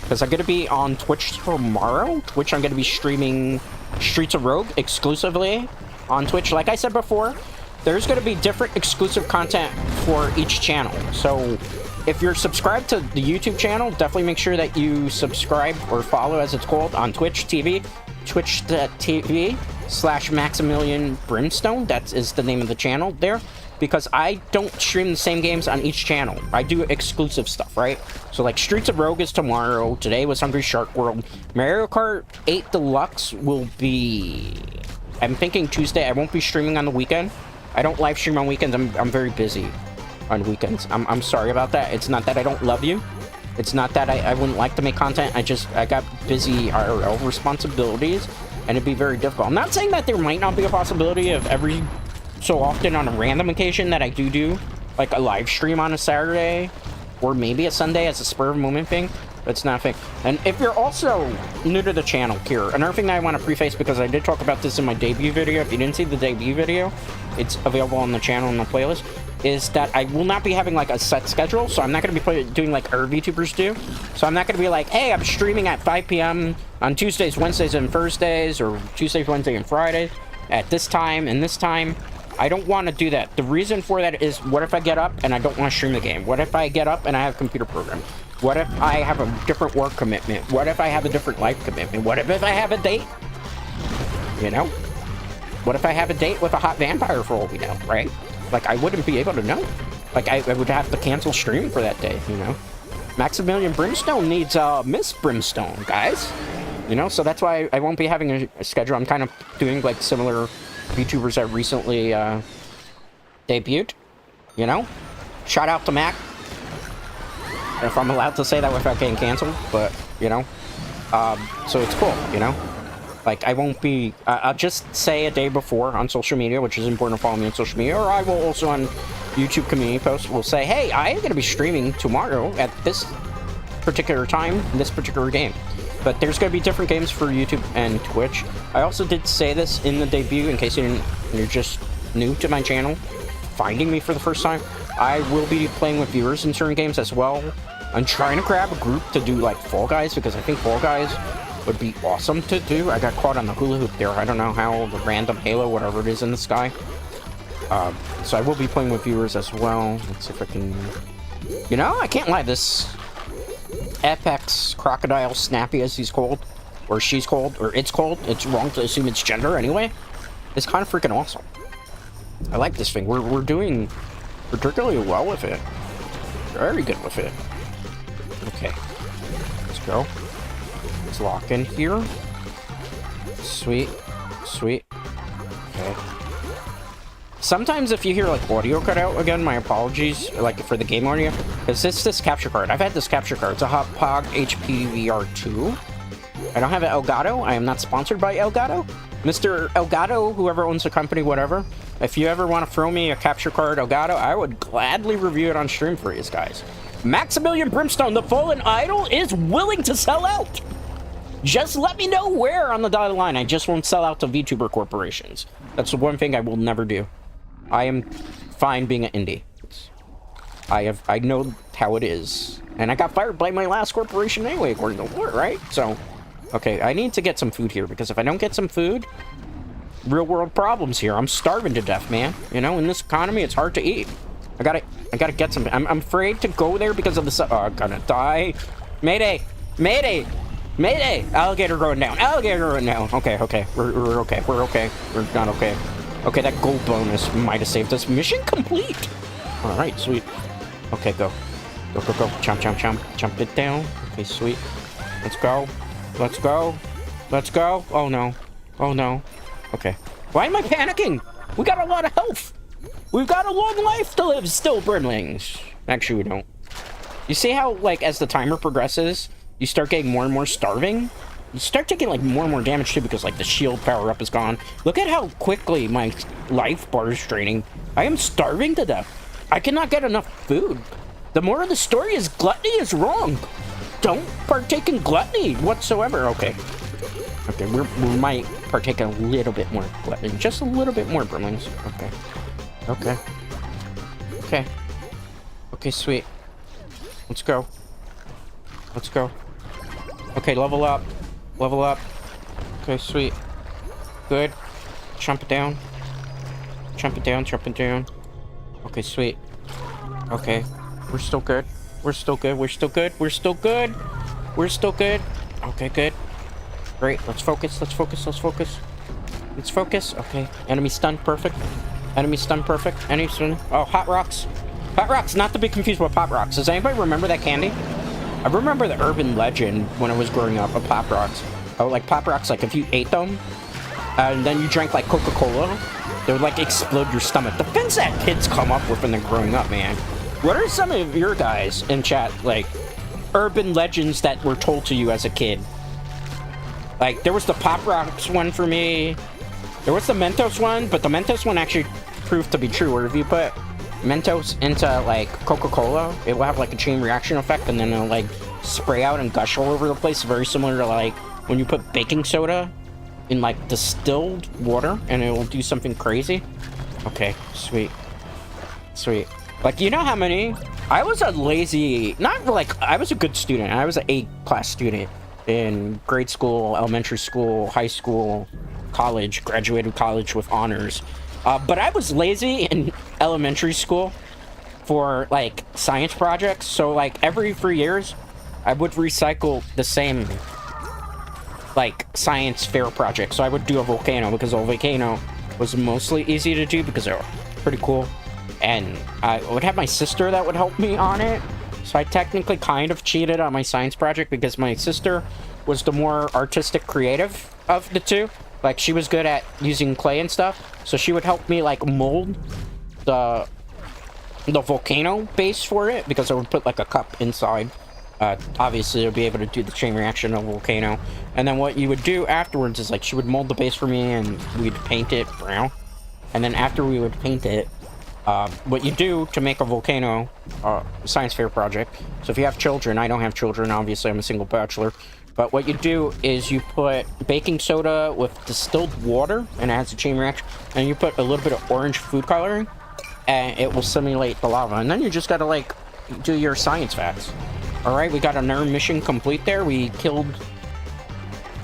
Because I'm going to be on Twitch tomorrow. Twitch, I'm going to be streaming Streets of Rogue exclusively on Twitch. Like I said before, there's going to be different exclusive content for each channel. So if you're subscribed to the YouTube channel, definitely make sure that you subscribe or follow, as it's called, on Twitch TV. Twitch.tv/Maximilian Brimstone. That is the name of the channel there. Because I don't stream the same games on each channel. I do exclusive stuff, right? So, like, Streets of Rogue is tomorrow. Today was Hungry Shark World. Mario Kart 8 Deluxe will be... I'm thinking Tuesday. I won't be streaming on the weekend. I don't live stream on weekends. I'm very busy on weekends. I'm sorry about that. It's not that I don't love you. It's not that I wouldn't like to make content. I got busy IRL responsibilities, and it'd be very difficult. I'm not saying that there might not be a possibility of every so often on a random occasion that I do like a live stream on a Saturday or maybe a Sunday as a spur of the moment thing. But it's not a thing. And if you're also new to the channel here, another thing that I want to preface, because I did talk about this in my debut video. If you didn't see the debut video, it's available on the channel in the playlist. Is that I will not be having like a set schedule, so I'm not going to be doing like our VTubers do. So I'm not going to be like, hey, I'm streaming at 5 p.m. on Tuesdays, Wednesdays, and Thursdays, or Tuesdays, Wednesdays, and Fridays at this time and this time. I don't want to do that. The reason for that is, what if I get up and I don't want to stream the game? What if I get up and I have a computer program? What if I have a different work commitment? What if I have a different life commitment? What if I have a date? You know? What if I have a date with a hot vampire for all we know, right? Like, I wouldn't be able to know. Like, I would have to cancel streaming for that day, you know? Maximilian Brimstone needs Miss Brimstone, guys. You know, so that's why I won't be having a schedule. I'm kind of doing, like, similar VTubers that recently debuted, you know? Shout out to Mac. If I'm allowed to say that without getting canceled, but, you know? So it's cool, you know? Like, I won't be... I'll just say a day before on social media, which is important to follow me on social media, or I will also on YouTube community posts will say, hey, I am going to be streaming tomorrow at this particular time, this particular game. But there's going to be different games for YouTube and Twitch. I also did say this in the debut, in case you're just new to my channel, finding me for the first time. I will be playing with viewers in certain games as well. I'm trying to grab a group to do like Fall Guys, because I think Fall Guys would be awesome to do. I got caught on the hula hoop there. I don't know how, the random halo, whatever it is in the sky. So I will be playing with viewers as well. Let's see if I can... You know, I can't lie, this FX Crocodile Snappy, as he's called, or she's called, or it's called, it's wrong to assume it's gender anyway, it's kind of freaking awesome. I like this thing. We're doing particularly well with it. Very good with it. Okay. Let's go. Let's lock in here. Sweet. Sweet. Okay. Sometimes if you hear like audio cut out, again, my apologies, like for the game audio, because it's this capture card. I've had this capture card. It's a Hot Pog HP VR2. I don't have an Elgato. I am not sponsored by Elgato. Mr. Elgato, whoever owns the company, whatever. If you ever want to throw me a capture card Elgato, I would gladly review it on stream for you guys. Maximilian Brimstone, the fallen idol, is willing to sell out. Just let me know where on the dotted line. I just won't sell out to VTuber corporations. That's the one thing I will never do. I am fine being an indie. I know how it is. And I got fired by my last corporation anyway, according to war, right? So, okay, I need to get some food here, because if I don't get some food, real world problems here. I'm starving to death, man. You know, in this economy, it's hard to eat. I gotta get some. I'm afraid to go there because of the... Oh, I'm gonna die. Mayday! Mayday! Mayday! Alligator going down. Alligator going down. Okay, okay. We're okay. We're okay. We're not okay. Okay, that gold bonus might have saved us. Mission complete! Alright, sweet. Okay, go. Go, go, go. Chomp, chomp, chomp. Chomp it down. Okay, sweet. Let's go. Let's go. Let's go. Oh, no. Oh, no. Okay. Why am I panicking? We got a lot of health. We've got a long life to live still, Brimlings. Actually, we don't. You see how, like, as the timer progresses, you start getting more and more starving? You start taking, like, more and more damage, too, because, like, the shield power-up is gone. Look at how quickly my life bar is draining. I am starving to death. I cannot get enough food. The moral of the story is gluttony is wrong. Don't partake in gluttony whatsoever. Okay. Okay, we might partake a little bit more gluttony. Just a little bit more, Brimlings. Okay. Okay. Okay. Okay, sweet. Let's go. Let's go. Okay, level up. Level up. Okay, sweet. Good. Chomp it down. Chomp it down, chomp it down. Okay, sweet. Okay. We're still good. We're still good. We're still good. We're still good. We're still good. Okay, good. Great. Let's focus. Let's focus. Let's focus. Let's focus. Okay. Enemy stun. Perfect. Enemy stun. Perfect. Enemy stun. Oh, Hot Rocks. Hot Rocks. Not to be confused with Pop Rocks. Does anybody remember that candy? I remember the urban legend when I was growing up of Pop Rocks. Oh, like Pop Rocks, like if you ate them, and then you drank like Coca-Cola, they would like explode your stomach. The things that kids come up with when they're growing up, man. What are some of your guys in chat, like, urban legends that were told to you as a kid? Like, there was the Pop Rocks one for me. There was the Mentos one, but the Mentos one actually proved to be true, where if you put Mentos into, like, Coca-Cola, it will have, like, a chain reaction effect, and then it'll, like, spray out and gush all over the place, very similar to, like, when you put baking soda in, like, distilled water, and it will do something crazy. Okay, sweet. Sweet. Like, you know how many... I was a lazy... Not, like, I was a good student. I was an A-class student in grade school, elementary school, high school, college, graduated college with honors. But I was lazy in elementary school for, like, science projects. So, like, every 3 years, I would recycle the same, like, science fair project. So I would do a volcano, because a volcano was mostly easy to do because they were pretty cool. And I would have my sister that would help me on it. So I technically kind of cheated on my science project because my sister was the more artistic creative of the two. Like, she was good at using clay and stuff. So she would help me, like, mold the volcano base for it, because I would put, like, a cup inside. Obviously, to be able to do the chain reaction of a volcano. And then what you would do afterwards is, like, she would mold the base for me, and we'd paint it brown. And then after we would paint it, What you do to make a volcano science fair project, so if you have children, I don't have children, obviously I'm a single bachelor, but what you do is you put baking soda with distilled water, and it has a chain reaction, and you put a little bit of orange food coloring, and it will simulate the lava, and then you just gotta, like, do your science facts. Alright, we got another mission complete there. We killed...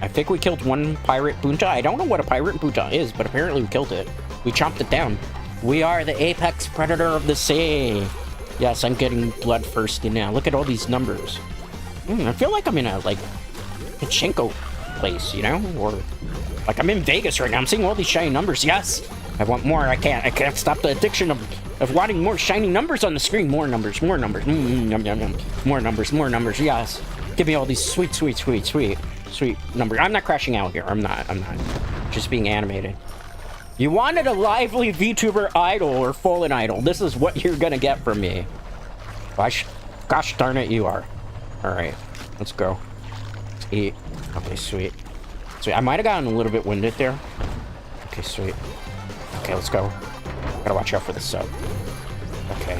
I think we killed one pirate bunta. I don't know what a pirate bunta is, but apparently we killed it. We chopped it down. We are the apex predator of the sea. Yes, I'm getting bloodthirsty now. Look at all these numbers. I feel like I'm in a, like, pachinko place, you know? Or, like, I'm in Vegas right now. I'm seeing all these shiny numbers. Yes! I want more. I can't stop the addiction of wanting more shiny numbers on the screen. More numbers, more numbers. Yum, yum, yum. More numbers, yes. Give me all these sweet numbers. I'm not crashing out here. I'm not. Just being animated. You wanted a lively VTuber idol or fallen idol. This is what you're gonna get from me. Gosh darn it, you are. Alright, let's go. Let's eat. Okay, sweet. I might have gotten a little bit winded there. Okay, sweet. Okay, let's go. Gotta watch out for the sub. Okay.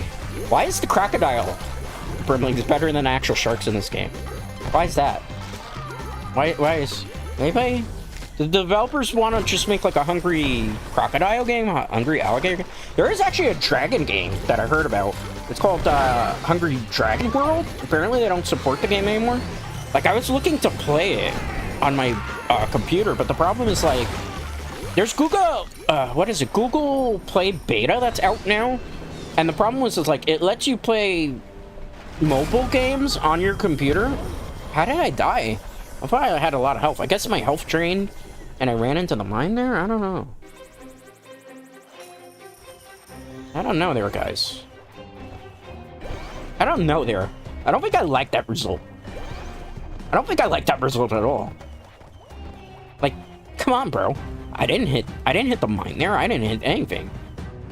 Why is the crocodile Brimlings better than actual sharks in this game? Why is that? Why is... Anybody? The developers want to just make like a hungry crocodile game? Hungry alligator game? There is actually a dragon game that I heard about. It's called Hungry Dragon World. Apparently they don't support the game anymore. Like, I was looking to play it on my computer, but the problem is, like, there's Google, what is it? Google Play Beta that's out now. And the problem was, is like, it lets you play mobile games on your computer. How did I die? I thought I had a lot of health. I guess my health drained and I ran into the mine there? I don't know. I don't know there, guys. I don't know there. I don't think I like that result. I don't think I like that result at all. Like, come on, bro. I didn't hit the mine there. I didn't hit anything.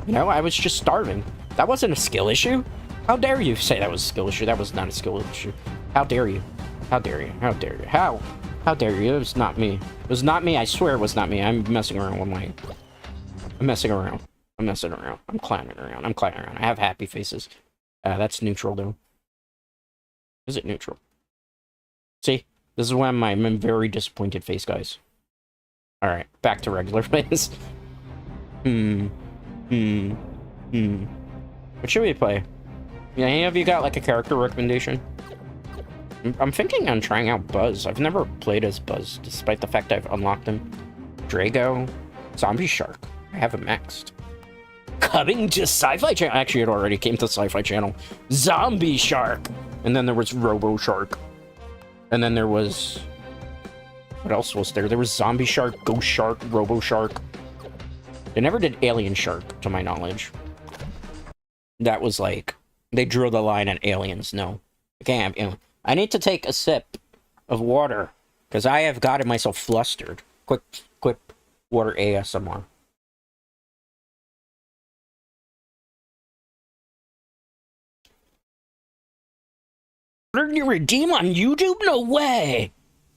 You know, I was just starving. That wasn't a skill issue. How dare you say that was a skill issue? That was not a skill issue. How dare you? How dare you? How dare you? How dare you? It was not me. It was not me. I swear it was not me. I'm messing around with my... I'm messing around. I'm clowning around. I have happy faces. That's neutral, though. Is it neutral? See? This is when I'm in very disappointed face, guys. Alright, back to regular face. What should we play? Yeah, any of you got, like, a character recommendation? I'm thinking on trying out Buzz. I've never played as Buzz, despite the fact I've unlocked him. Drago. Zombie Shark. I have him maxed. Coming to Sci-Fi Channel. Actually, it already came to Sci-Fi Channel. Zombie Shark. And then there was Robo Shark. And then there was... What else was there? There was Zombie Shark, Ghost Shark, Robo Shark. They never did Alien Shark, to my knowledge. That was like... They drew the line at aliens. No. I can't, you know. I need to take a sip of water. Because I have gotten myself flustered. Quick water ASMR. What did you redeem on YouTube? No way!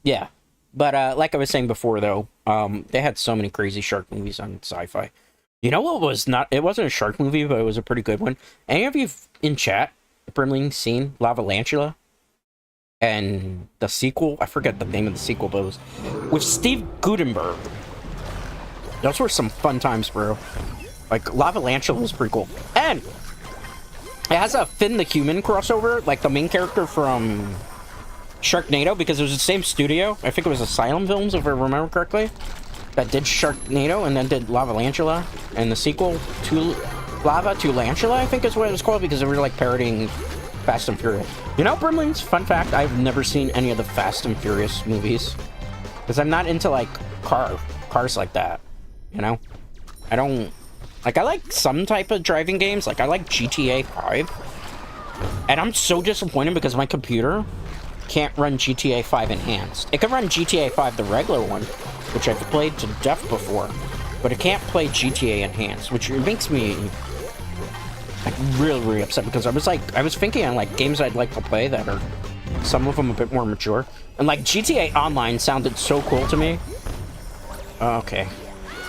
Yeah. But, like I was saying before, though, they had so many crazy shark movies on Sci-Fi. You know what was not... It wasn't a shark movie, but it was a pretty good one. Any of you in chat, Brimlings, seen Lavalantula? And the sequel? I forget the name of the sequel, but it was with Steve Guttenberg. Those were some fun times, bro. Like, Lavalantula was pretty cool. And it has a Finn the Human crossover, like the main character from Sharknado, because it was the same studio. I think it was Asylum Films, if I remember correctly, that did Sharknado and then did Lavalantula. And the sequel to Lava to Lantula, I think is what it was called, because they were like parodying Fast and Furious. You know, Brimlings, fun fact, I've never seen any of the Fast and Furious movies. Because I'm not into, like, cars like that. You know? I don't... Like, I like some type of driving games. Like, I like GTA 5. And I'm so disappointed because my computer can't run GTA 5 Enhanced. It can run GTA 5, the regular one, which I've played to death before. But it can't play GTA Enhanced, which makes me... like, really upset, because I was thinking on, like, games I'd like to play that are, some of them a bit more mature. And, like, GTA Online sounded so cool to me. Okay.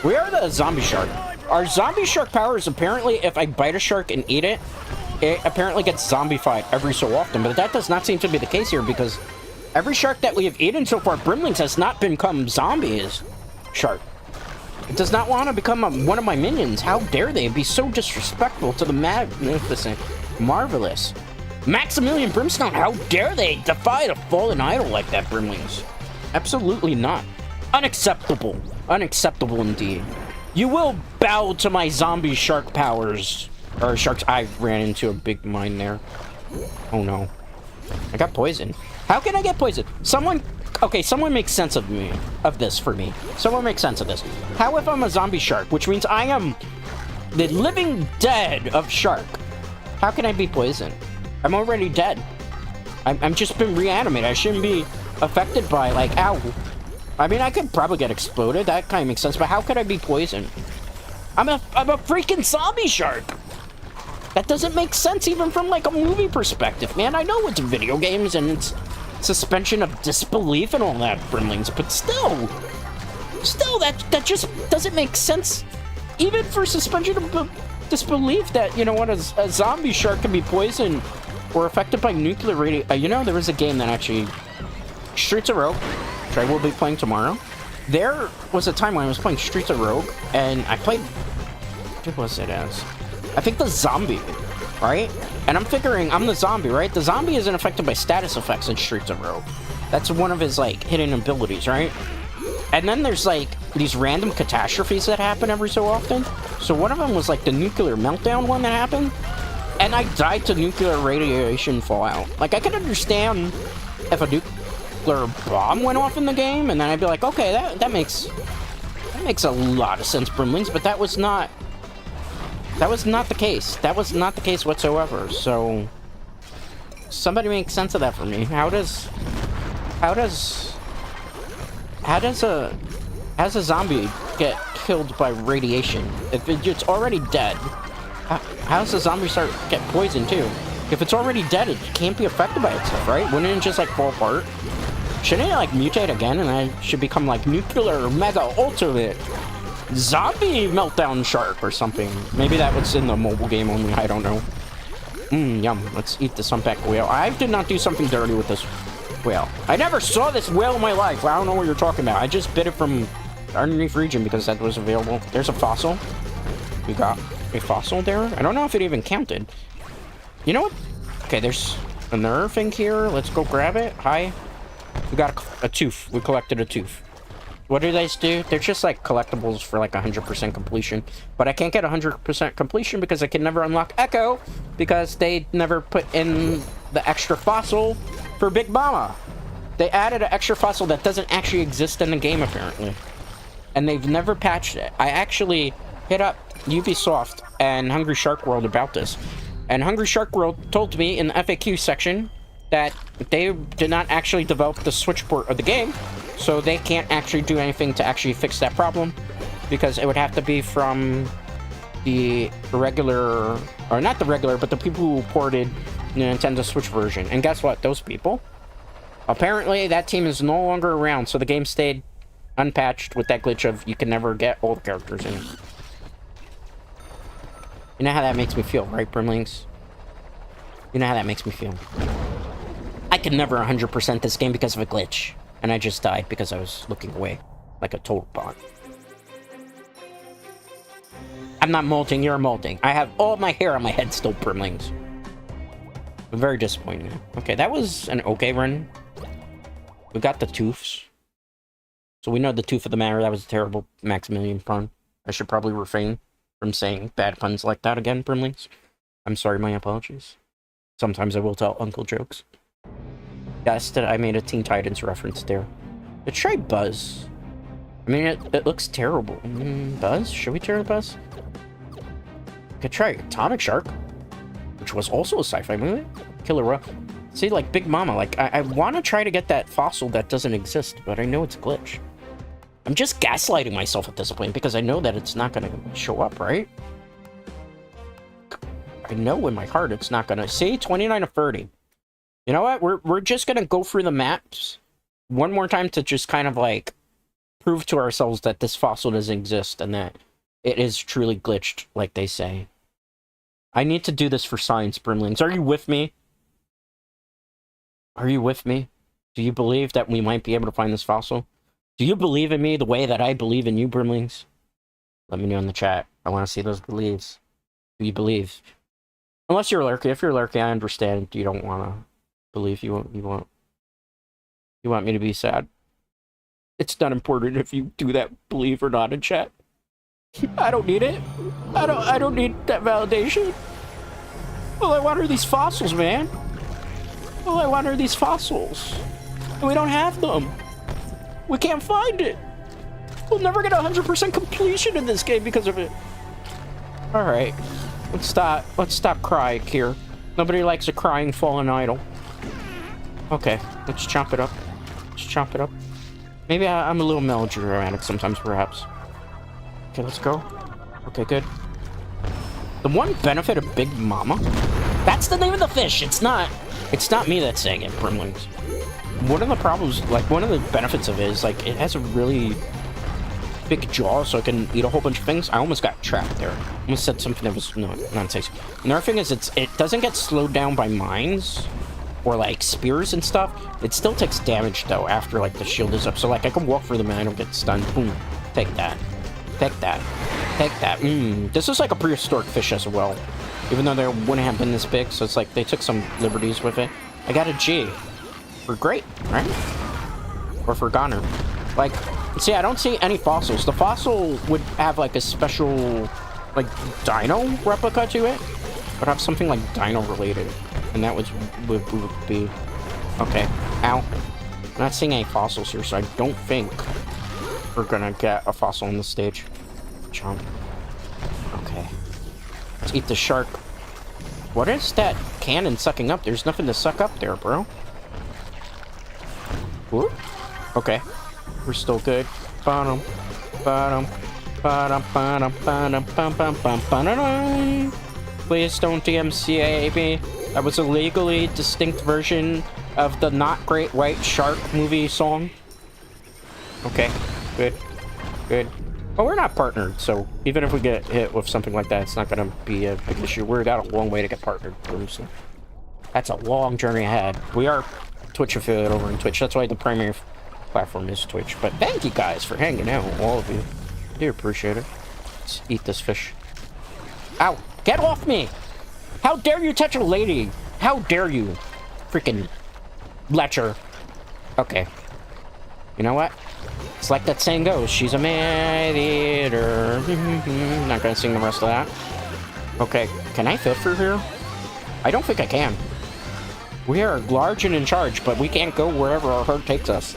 We are the Zombie Shark. Our zombie shark powers, apparently, if I bite a shark and eat it, it apparently gets zombified every so often. But that does not seem to be the case here, because every shark that we have eaten so far, Brimlings, has not become zombies. Shark. It does not want to become one of my minions. How dare they be so disrespectful to the magnificent, marvelous Maximilian Brimstone? How dare they defy the fallen idol like that, Brimlings? Absolutely not. Unacceptable. Unacceptable indeed. You will bow to my zombie shark powers. Or sharks. I ran into a big mine there. Oh no. I got poisoned. How can I get poisoned? Someone... Okay, someone makes sense of me, of this for me. Someone makes sense of this. How if I'm a zombie shark, which means I am the living dead of shark? How can I be poisoned? I'm already dead. I'm just been reanimated. I shouldn't be affected by, like, ow. I mean, I could probably get exploded. That kind of makes sense, but how could I be poisoned? I'm a freaking zombie shark. That doesn't make sense even from, like, a movie perspective, man. I know it's video games and it's suspension of disbelief and all that, Brimlings, but still, that just doesn't make sense, even for suspension of disbelief that, you know what, a zombie shark can be poisoned or affected by nuclear radiation. You know, there was a game that actually, Streets of Rogue, which I will be playing tomorrow. There was a time when I was playing Streets of Rogue, and I played, what was it as? I think the zombie, right? And I'm figuring I'm the zombie, right? The zombie isn't affected by status effects in Streets of Rogue. That's one of his, like, hidden abilities, right? And then there's, like, these random catastrophes that happen every so often. So one of them was, like, the nuclear meltdown one that happened. And I died to nuclear radiation fallout. Like, I could understand if a nuclear bomb went off in the game, and then I'd be like, okay, that makes a lot of sense, Brimlings, but that was not the case. That was not the case whatsoever. So somebody make sense of that for me. How does a zombie get killed by radiation if it's already dead? How does a zombie get poisoned too? If it's already dead, it can't be affected by itself, right? Wouldn't it just, like, fall apart? Shouldn't it, like, mutate again and I should become, like, nuclear mega ultimate zombie meltdown shark or something? Maybe that was in the mobile game only. I don't know. Yum. Let's eat this humpback whale. I did not do something dirty with this whale. I never saw this whale in my life. I don't know what you're talking about. I just bit it from the underneath region because that was available. There's a fossil. We got a fossil there. I don't know if it even counted. You know what? Okay, there's another thing here. Let's go grab it. Hi. We got a tooth. We collected a tooth. What do they do? They're just, like, collectibles for, like, 100% completion. But I can't get 100% completion because I can never unlock Echo because they never put in the extra fossil for Big Mama. They added an extra fossil that doesn't actually exist in the game, apparently. And they've never patched it. I actually hit up Ubisoft and Hungry Shark World about this. And Hungry Shark World told me in the FAQ section that they did not actually develop the Switch port of the game, so they can't actually do anything to actually fix that problem, because it would have to be from the regular, or not the regular, but the people who ported the Nintendo Switch version. And guess what? Those people, apparently that team is no longer around, so the game stayed unpatched with that glitch of you can never get all the characters in it. You know how that makes me feel, right, Brimlings? You know how that makes me feel. I could never 100% this game because of a glitch. And I just died because I was looking away. Like a total bot. I'm not molting, you're molting. I have all my hair on my head still, Brimlings. I'm very disappointed. Okay, that was an okay run. We got the tooths. So we know the tooth of the matter. That was a terrible Maximilian pun. I should probably refrain from saying bad puns like that again, Brimlings. I'm sorry, my apologies. Sometimes I will tell uncle jokes. Yes, that I made a Teen Titans reference there. Let's try Buzz. I mean, it looks terrible. Buzz? Should we try Buzz? Could try Atomic Shark, which was also a sci-fi movie. Killer Whale. See, like Big Mama, like I want to try to get that fossil that doesn't exist, but I know it's a glitch. I'm just gaslighting myself at this point because I know that it's not going to show up, right? I know in my heart it's not going to. See, 29 of 30. You know what? We're just going to go through the maps one more time to just kind of, like, prove to ourselves that this fossil doesn't exist and that It is truly glitched, like they say. I need to do this for science, Brimlings. Are you with me? Are you with me? Do you believe that we might be able to find this fossil? Do you believe in me the way that I believe in you, Brimlings? Let me know in the chat. I want to see those believes. Do you believe? Unless you're lurky. If you're lurky, I understand you don't want to believe. You want me to be sad. It's not important if you do that, believe or not in chat. I don't need it. I don't need that validation. All I want are these fossils, man. All I want are these fossils. And we don't have them. We can't find it. We'll never get 100% completion in this game because of it. Alright. Let's stop crying here. Nobody likes a crying fallen idol. Okay, let's chop it up. Let's chop it up. Maybe I'm a little melodramatic sometimes, perhaps. Okay, let's go. Okay, good. The one benefit of Big Mama... That's the name of the fish! It's not me that's saying it, Brimlings. One of the problems, like, one of the benefits of it is, like, it has a really big jaw, so it can eat a whole bunch of things. I almost got trapped there. I almost said something that was nonsense. Another thing is, it doesn't get slowed down by mines or, like, spears and stuff. It still takes damage, though, after, like, the shield is up. So, like, I can walk through them and I don't get stunned. Boom. Take that. Take that. Take that. This is like a prehistoric fish as well. Even though they wouldn't have been this big, so it's like they took some liberties with it. I got a G. For great, right? Or for goner. Like, see, I don't see any fossils. The fossil would have like a special, like, dino replica to it. Would have something like dino related. And that would be... Okay. Ow. I'm not seeing any fossils here, so I don't think we're gonna get a fossil on the stage. Chomp. Okay. Let's eat the shark. What is that cannon sucking up? There's nothing to suck up there, bro. Whoop. Okay. We're still good. Bottom. Bottom. Bottom. Bottom. Bottom. Bottom. Bottom. Please don't DMCA me. That was a legally distinct version of the Not Great White Shark movie song. Okay. Good. Good. Well, we're not partnered, so even if we get hit with something like that, it's not going to be a big issue. We're got a long way to get partnered through, so that's a long journey ahead. We are Twitch affiliate over in Twitch. That's why the primary platform is Twitch. But thank you guys for hanging out, all of you. I do appreciate it. Let's eat this fish. Ow! Get off me! How dare you touch a lady? How dare you? Freaking lecher. Okay. You know what? It's like that saying goes, she's a man-eater. Not gonna sing the rest of that. Okay, can I fit through here? I don't think I can. We are large and in charge, but we can't go wherever our heart takes us.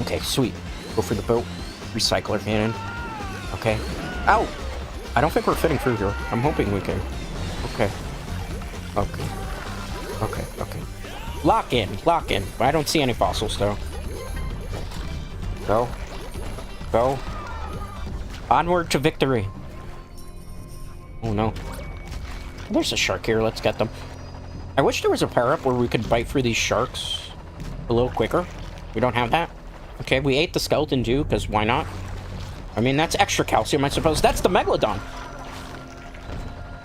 Okay, sweet. Go for the boat. Recycler cannon. Okay. Ow! I don't think we're fitting through here. I'm hoping we can. Okay. Okay. Okay, okay. Lock in, lock in. I don't see any fossils, though. Go. Go. Onward to victory. Oh no. There's a shark here. Let's get them. I wish there was a power-up where we could bite through these sharks a little quicker. We don't have that. Okay, we ate the skeleton too, because why not? I mean, that's extra calcium, I suppose. That's the Megalodon.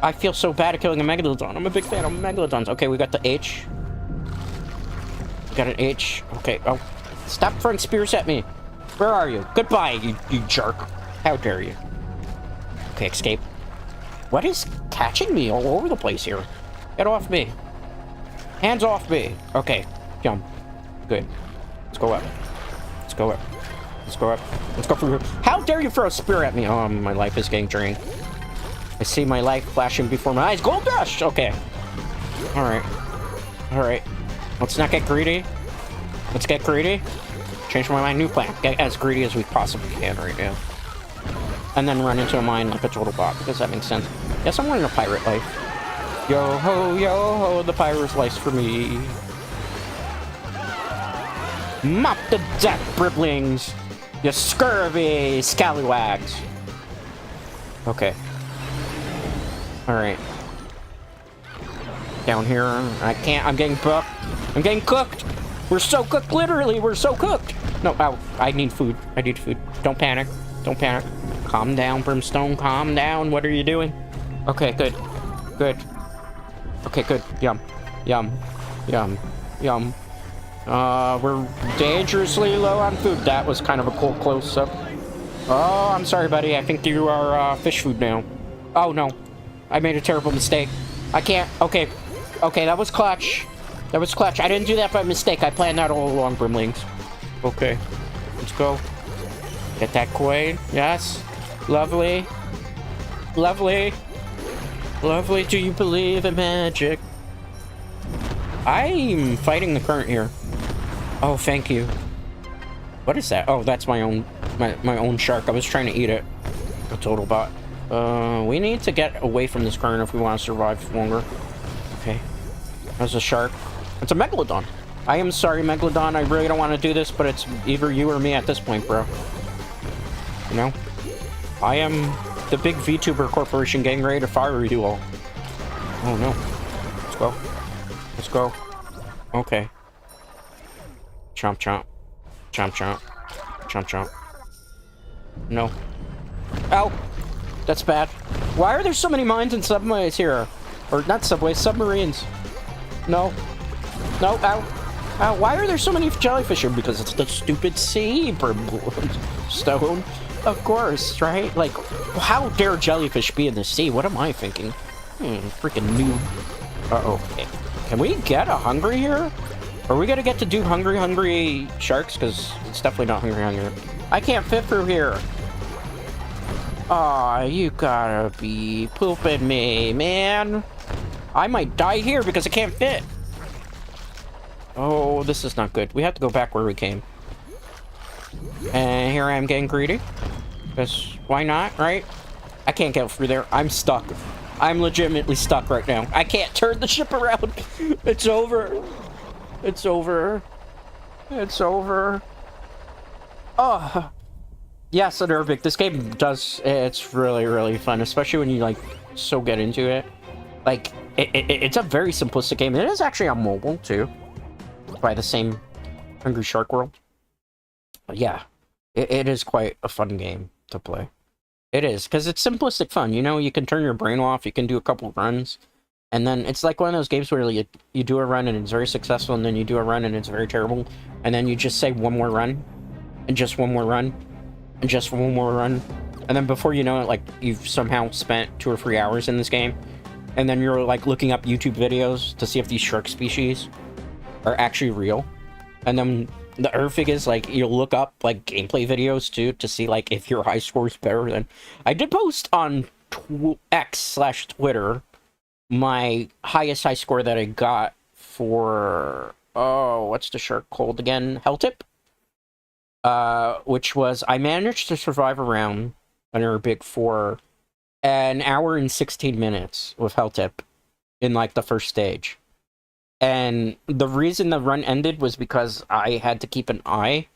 I feel so bad at killing a Megalodon. I'm a big fan of Megalodons. Okay, we got the H. We got an H. Okay, oh. Stop throwing spears at me. Where are you? Goodbye, you jerk. How dare you? Okay, escape. What is catching me all over the place here? Get off me. Hands off me. Okay, jump. Good. Let's go up. Let's go up. Let's go up. Let's go through here. How dare you throw a spear at me? Oh, my life is getting drained. I see my life flashing before my eyes. Gold rush! Okay. Alright. Alright. Let's not get greedy. Let's get greedy. Change my mind. New plan. Get as greedy as we possibly can right now. And then run into a mine like a total bot. Does that make sense? Yes, I'm running a pirate life. Yo ho, the pirate's life for me. Mop the deck, Brimlings. You scurvy scallywags. Okay. Alright. Down here. I can't. I'm getting cooked. I'm getting cooked. We're so cooked. Literally, we're so cooked. No, ow. I need food. I need food. Don't panic. Don't panic. Calm down, Brimstone. Calm down. What are you doing? Okay, good. Good. Okay, good. Yum. Yum. Yum. Yum. We're dangerously low on food. That was kind of a cool close-up. Oh, I'm sorry, buddy. I think you are, fish food now. Oh, no. I made a terrible mistake. I can't. Okay. Okay, that was clutch. That was clutch. I didn't do that by mistake. I planned that all along, Brimlings. Okay. Let's go. Get that coin. Yes. Lovely. Lovely. Lovely. Do you believe in magic? I'm fighting the current here. Oh, thank you. What is that? Oh, that's my own shark. I was trying to eat it. A total bot. We need to get away from this current if we want to survive longer. Okay. There's a shark. It's a megalodon. I am sorry, megalodon. I really don't want to do this, but it's either you or me at this point, bro. You know? I am the big VTuber corporation getting ready to fire you all. Oh, no. Let's go. Let's go. Okay. Chomp, chomp. Chomp, chomp. Chomp, chomp. No. Ow! That's bad. Why are there so many mines and subways here? Or not subways, submarines. No. No, ow. Ow, why are there so many jellyfish here? Because it's the stupid sea, Brimstone. Of course, right? Like, how dare jellyfish be in the sea? What am I thinking? Freaking noob. Uh-oh. Okay. Can we get a hungry here? Are we gonna get to do hungry sharks? Because it's definitely not hungry. I can't fit through here. Aw, you gotta be pooping me, man. I might die here because I can't fit. Oh, this is not good. We have to go back where we came. And here I am getting greedy. Because why not, right? I can't get through there. I'm stuck. I'm legitimately stuck right now. I can't turn the ship around. It's over. It's over. It's over. Oh. Yes, Enervic. This game does... It's really, really fun. Especially when you, like, so get into it. Like, it's a very simplistic game. It is actually on mobile, too. By the same Hungry Shark World. But yeah. It is quite a fun game to play. It is, because it's simplistic fun. You know, you can turn your brain off. You can do a couple runs. And then it's like one of those games where you do a run and it's very successful, and then you do a run and it's very terrible. And then you just say one more run. And just one more run. And just one more run. And then before you know it, like, you've somehow spent 2 or 3 hours in this game. And then you're, like, looking up YouTube videos to see if these shark species are actually real. And then the other thing is, like, you'll look up, like, gameplay videos, too, to see, like, if your high score is better than... I did post on X/Twitter my highest high score that I got for... Oh, what's the shark called again? Helltip? Which was, I managed to survive around under Big 4 an hour and 16 minutes with Helltip in, like, the first stage. And the reason the run ended was because I had to keep an eye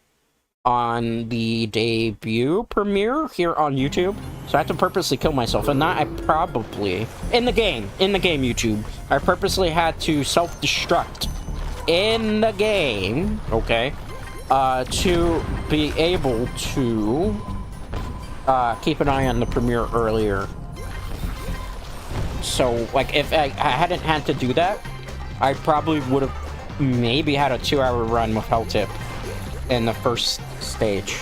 on the debut premiere here on YouTube. So I had to purposely kill myself. And that I probably... In the game, YouTube. I purposely had to self-destruct in the game, okay, to be able to keep an eye on the premiere earlier. So, like, if I hadn't had to do that, I probably would have maybe had a 2-hour run with Helltip in the first stage.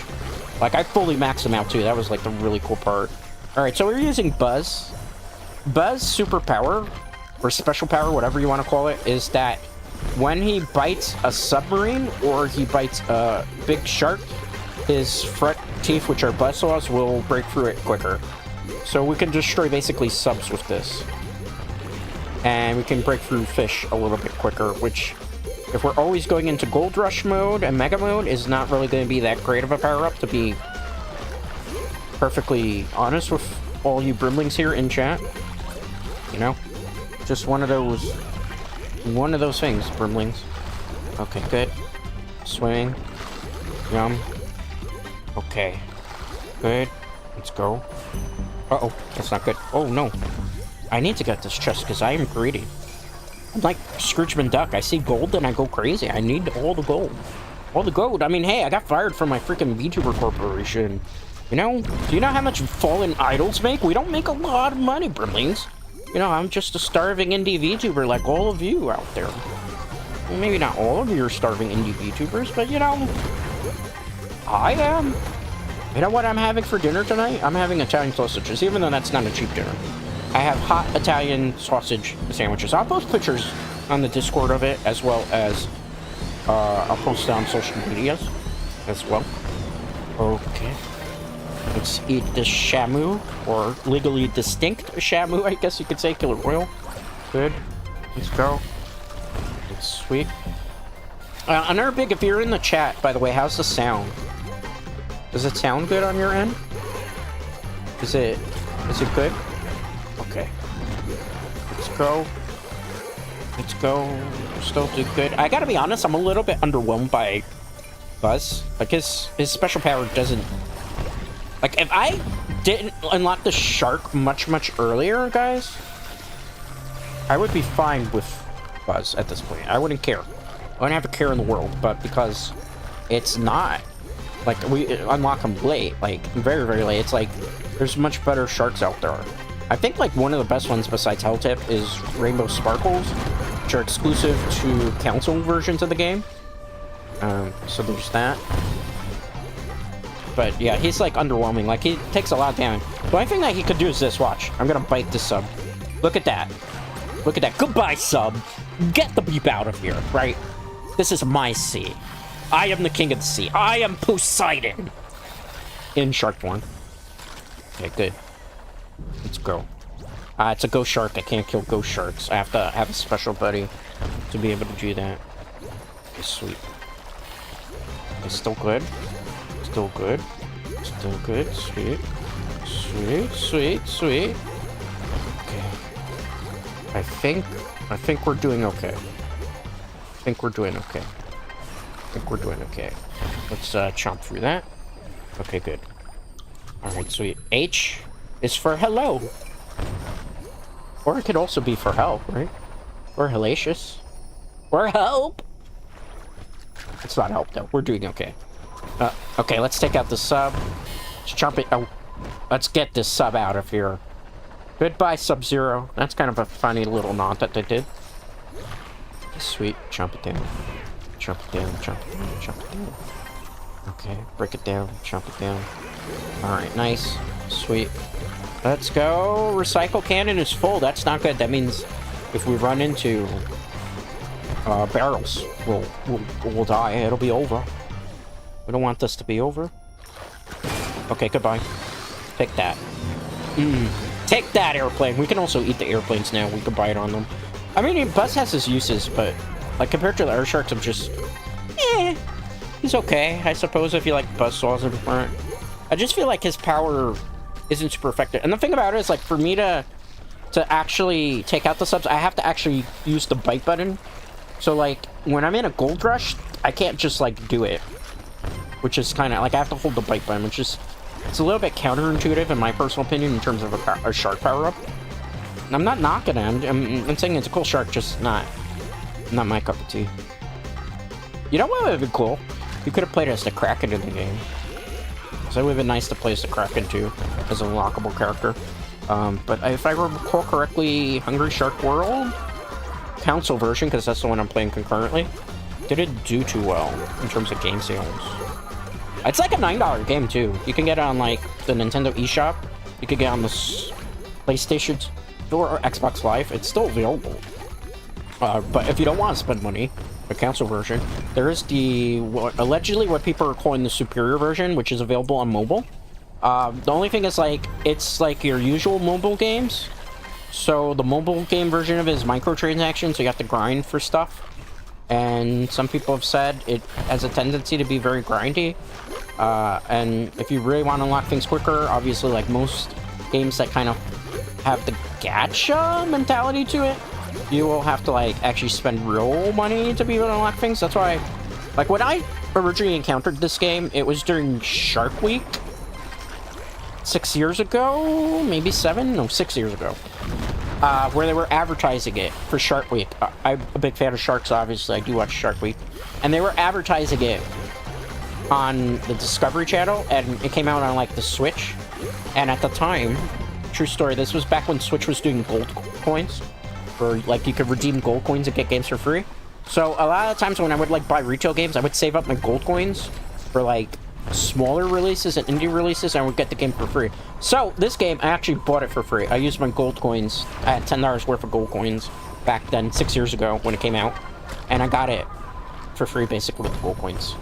Like, I fully maxed him out, too. That was, like, the really cool part. Alright, so we're using Buzz. Buzz's superpower, or special power, whatever you want to call it, is that when he bites a submarine or he bites a big shark, his front teeth, which are buzzsaws, will break through it quicker. So we can destroy basically subs with this. And we can break through fish a little bit quicker, which, if we're always going into Gold Rush mode and Mega mode, is not really going to be that great of a power-up, to be perfectly honest with all you Brimlings here in chat. You know? Just one of those things, Brimlings. Okay, good. Swimming. Yum. Okay. Good. Let's go. Uh-oh, that's not good. Oh, no. I need to get this chest because I am greedy. I'm like Scrooge McDuck. I see gold and I go crazy. I need all the gold. All the gold. I mean, hey, I got fired from my freaking VTuber corporation. You know, do you know how much fallen idols make? We don't make a lot of money, Brimlings. You know, I'm just a starving indie VTuber like all of you out there. Well, maybe not all of you are starving indie VTubers, but you know, I am. You know what I'm having for dinner tonight? I'm having Italian sausages, even though that's not a cheap dinner. I have hot Italian sausage sandwiches. I'll post pictures on the Discord of it, as well as I'll post it on social medias as well. Okay. Let's eat the shamu, or legally distinct shamu, I guess you could say. Killer Royal. Good. Let's go. It's sweet. Another big, if you're in the chat, by the way, how's the sound? Does it sound good on your end? Is it good? Okay. Let's go. Let's go. Still do good. I gotta be honest, I'm a little bit underwhelmed by Buzz. Like, his special power doesn't... Like, if I didn't unlock the shark much earlier, guys, I would be fine with Buzz at this point. I wouldn't care. I wouldn't have a care in the world, but because it's not... Like, we unlock them late, like, very, very late. It's like, there's much better sharks out there. I think, like, one of the best ones besides Helltip is Rainbow Sparkles, which are exclusive to console versions of the game. So there's that. But, yeah, he's, like, underwhelming. Like, he takes a lot of damage. The only thing that he could do is this. Watch. I'm gonna bite this sub. Look at that. Look at that. Goodbye, sub. Get the beep out of here, right? This is my sea. I am the king of the sea. I am Poseidon. In shark form. Okay, good. Let's go. It's a ghost shark. I can't kill ghost sharks. I have to have a special buddy to be able to do that. Okay, sweet. It's still good. Still good. Still good. Sweet. Sweet, sweet, sweet. Okay. I think we're doing okay. I think we're doing okay. I think we're doing okay. Let's chomp through that. Okay, good. Alright, sweet. H is for hello. Or it could also be for help, right? Or hellacious. Or help! It's not help, though. We're doing okay. Okay, let's take out the sub. Let's chomp it. Oh, let's get this sub out of here. Goodbye, Sub-Zero. That's kind of a funny little knot that they did. Sweet. Chomp it down. Chomp it down, chomp it down, chomp it down. Okay, break it down, chomp it down. Alright, nice. Sweet. Let's go. Recycle cannon is full. That's not good. That means if we run into barrels, we'll die. It'll be over. We don't want this to be over. Okay, goodbye. Take that. Take that, airplane. We can also eat the airplanes now. We can bite on them. I mean, Buzz has his uses, but... Like, compared to the other sharks, I'm just... he's okay, I suppose, if you like buzzsaws in front. I just feel like his power isn't super effective. And the thing about it is, like, for me to actually take out the subs, I have to actually use the bite button. So, like, when I'm in a gold rush, I can't just, like, do it. Which is kind of... Like, I have to hold the bite button, which is... It's a little bit counterintuitive, in my personal opinion, in terms of a shark power-up. I'm not knocking it. I'm saying it's a cool shark, just not my cup of tea. You know what would have been cool? You could have played as the Kraken in the game. So it would have been nice to play as the Kraken too, as a unlockable character. But if I recall correctly, Hungry Shark World console version, because that's the one I'm playing concurrently, didn't do too well in terms of game sales. It's like a $9 game too. You can get it on like the Nintendo eShop. You could get it on the PlayStation Store or Xbox Live. It's still available. But if you don't want to spend money, the console version, there is allegedly what people are calling the superior version, which is available on mobile. The only thing is, like, it's like your usual mobile games. So the mobile game version of it is microtransactions, so you have to grind for stuff. And some people have said it has a tendency to be very grindy. And if you really want to unlock things quicker, obviously, like most games that kind of have the gacha mentality to it, you will have to, like, actually spend real money to be able to unlock things. That's why, like, when I originally encountered this game, it was during Shark Week 6 years ago, maybe 7? No, 6 years ago. Where they were advertising it for Shark Week. I'm a big fan of sharks, obviously. I do watch Shark Week. And they were advertising it on the Discovery Channel, and it came out on, like, the Switch. And at the time, true story, this was back when Switch was doing gold coins. Or, like, you could redeem gold coins and get games for free. So, a lot of times when I would, like, buy retail games, I would save up my gold coins for, like, smaller releases and indie releases, and I would get the game for free. So, this game, I actually bought it for free. I used my gold coins. I had $10 worth of gold coins back then, 6 years ago, when it came out. And I got it for free, basically, with the gold coins.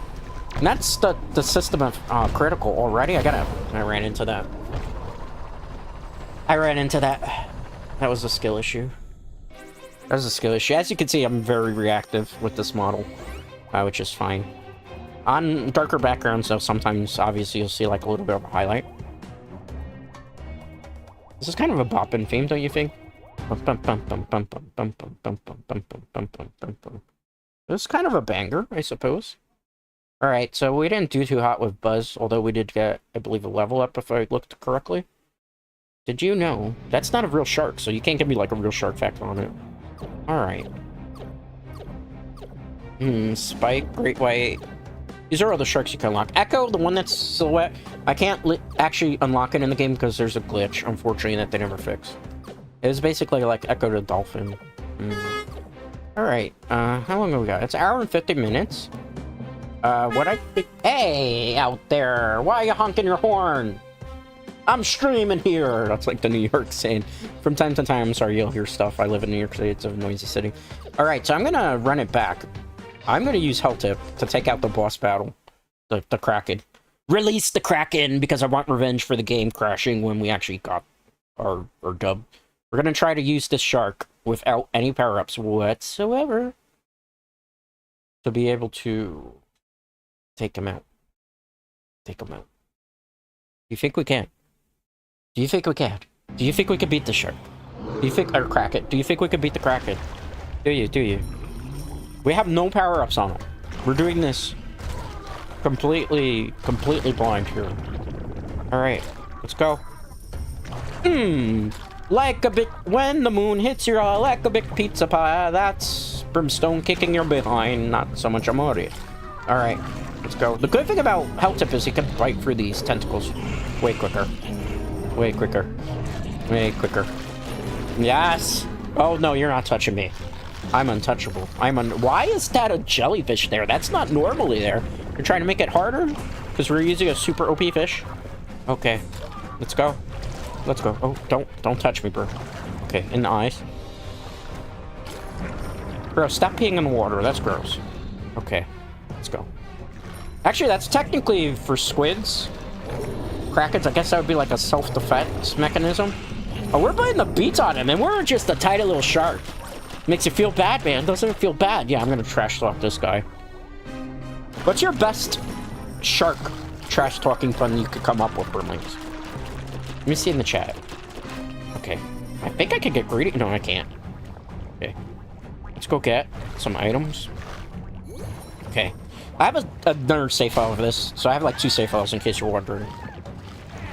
And that's the system of Critical already. I ran into that. That was a skill issue. That was a skill issue. As you can see, I'm very reactive with this model, which is fine. On darker backgrounds, though, sometimes, obviously, you'll see, like, a little bit of a highlight. This is kind of a bopping theme, don't you think? This is kind of a banger, I suppose. Alright, so we didn't do too hot with Buzz, although we did get, I believe, a level up, if I looked correctly. Did you know? That's not a real shark, so you can't give me, like, a real shark fact on it. Alright. Spike, Great White. These are all the sharks you can unlock. Echo, the one that's silhouette, I can't actually unlock it in the game because there's a glitch, unfortunately, that they never fix. It was basically like Echo the Dolphin. Alright, how long have we got? It's an hour and 50 minutes. What I think... Hey, out there! Why are you honking your horn? I'm streaming here! That's like the New York saying. From time to time, I'm sorry, you'll hear stuff. I live in New York City, it's a noisy city. Alright, so I'm gonna run it back. I'm gonna use Hell Tip to take out the boss battle. The Kraken. Release the Kraken, because I want revenge for the game crashing when we actually got our dub. We're gonna try to use this shark without any power-ups whatsoever to be able to take him out. Take him out. Do you think we can? Do you think we can? Do you think we could beat the shark? Do you think... Or Kraken. Do you think we could beat the Kraken? Do you? Do you? We have no power-ups on him. We're doing this completely blind here. Alright, let's go. Like a big... When the moon hits you all like a big pizza pie, that's Brimstone kicking your behind, not so much Amori. Alright, let's go. The good thing about Hell Tip is he can bite through these tentacles way quicker. Way quicker. Way quicker. Yes! Oh, no, you're not touching me. I'm untouchable. Why is that a jellyfish there? That's not normally there. You're trying to make it harder? Because we're using a super OP fish? Okay. Let's go. Let's go. Oh, don't touch me, bro. Okay, in the eyes. Bro, stop peeing in the water. That's gross. Okay, let's go. Actually, that's technically for squids. Krakens, I guess that would be like a self-defense mechanism. Oh, we're putting the beats on him, and we're just a tiny little shark. Makes you feel bad, man. Doesn't it feel bad? Yeah, I'm gonna trash talk this guy. What's your best shark trash talking fun you could come up with, Brimlings? Let me see in the chat. Okay. I think I could get greedy. No, I can't. Okay. Let's go get some items. Okay. I have another save file of this, so I have like 2 save files in case you're wondering.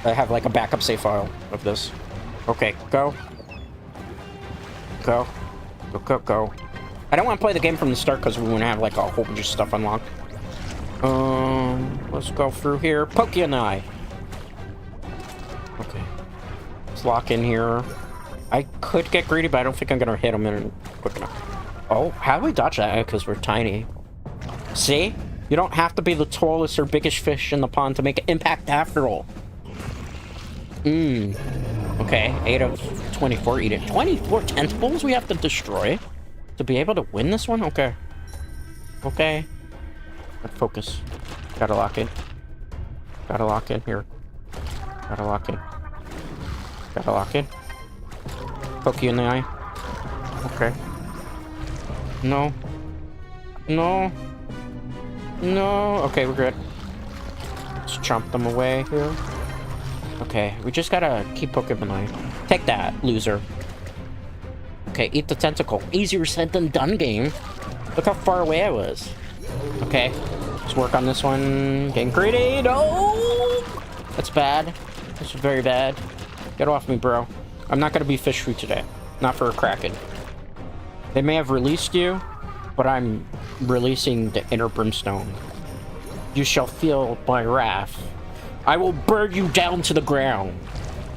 I have like a backup save file of this. Okay, go. Go. Go, go, go. I don't want to play the game from the start because we want to have like a whole bunch of stuff unlocked. Let's go through here. Poke you in the eye. Okay. Let's lock in here. I could get greedy, but I don't think I'm gonna hit him in quick enough. Oh, how do we dodge that? Because we're tiny. See? You don't have to be the tallest or biggest fish in the pond to make an impact after all. Okay, 8 of 24. Eat it. 24 tentacles we have to destroy to be able to win this one? Okay. Okay. Focus. Gotta lock in. Gotta lock in here. Gotta lock in. Gotta lock in. Poke you in the eye. Okay. No. No. No. Okay, we're good. Let's chomp them away here. Okay, we just gotta keep poking them in the eye. Take that, loser. Okay, eat the tentacle. Easier said than done, game. Look how far away I was. Okay, let's work on this one. Getting greedy. No! That's bad. That's very bad. Get off me, bro. I'm not gonna be fish food today. Not for a Kraken. They may have released you, but I'm releasing the inner Brimstone. You shall feel my wrath. I will burn you down to the ground.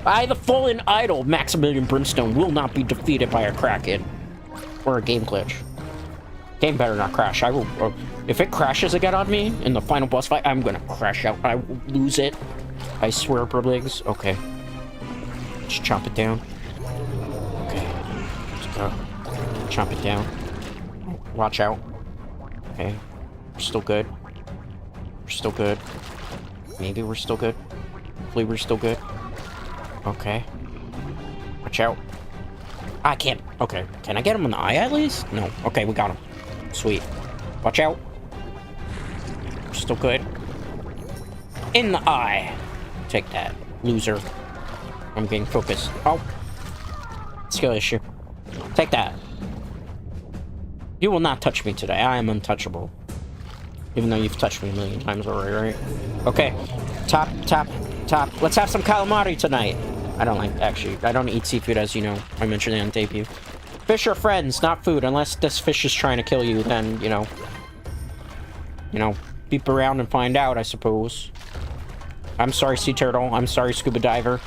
I, the fallen idol, Maximilian Brimstone, will not be defeated by a kraken. Or a game glitch. Game better not crash. I will... if it crashes again on me in the final boss fight, I'm gonna crash out. I will lose it. I swear, Brimlings. Okay. Just chomp it down. Okay. Let's go. Chomp it down. Watch out. Okay. We're still good. We're still good. Maybe we're still good. Hopefully we're still good. Okay. Watch out. I can't. Okay. Can I get him in the eye at least? No. Okay, we got him. Sweet. Watch out. We're still good. In the eye. Take that, loser. I'm getting focused. Oh. Skill issue. Take that. You will not touch me today. I am untouchable. Even though you've touched me a million times already, right? Okay. Top. Let's have some calamari tonight. I don't like, actually, I don't eat seafood, as you know. I mentioned it on debut. Fish are friends, not food. Unless this fish is trying to kill you, then, you know, beep around and find out, I suppose. I'm sorry, sea turtle. I'm sorry, scuba diver.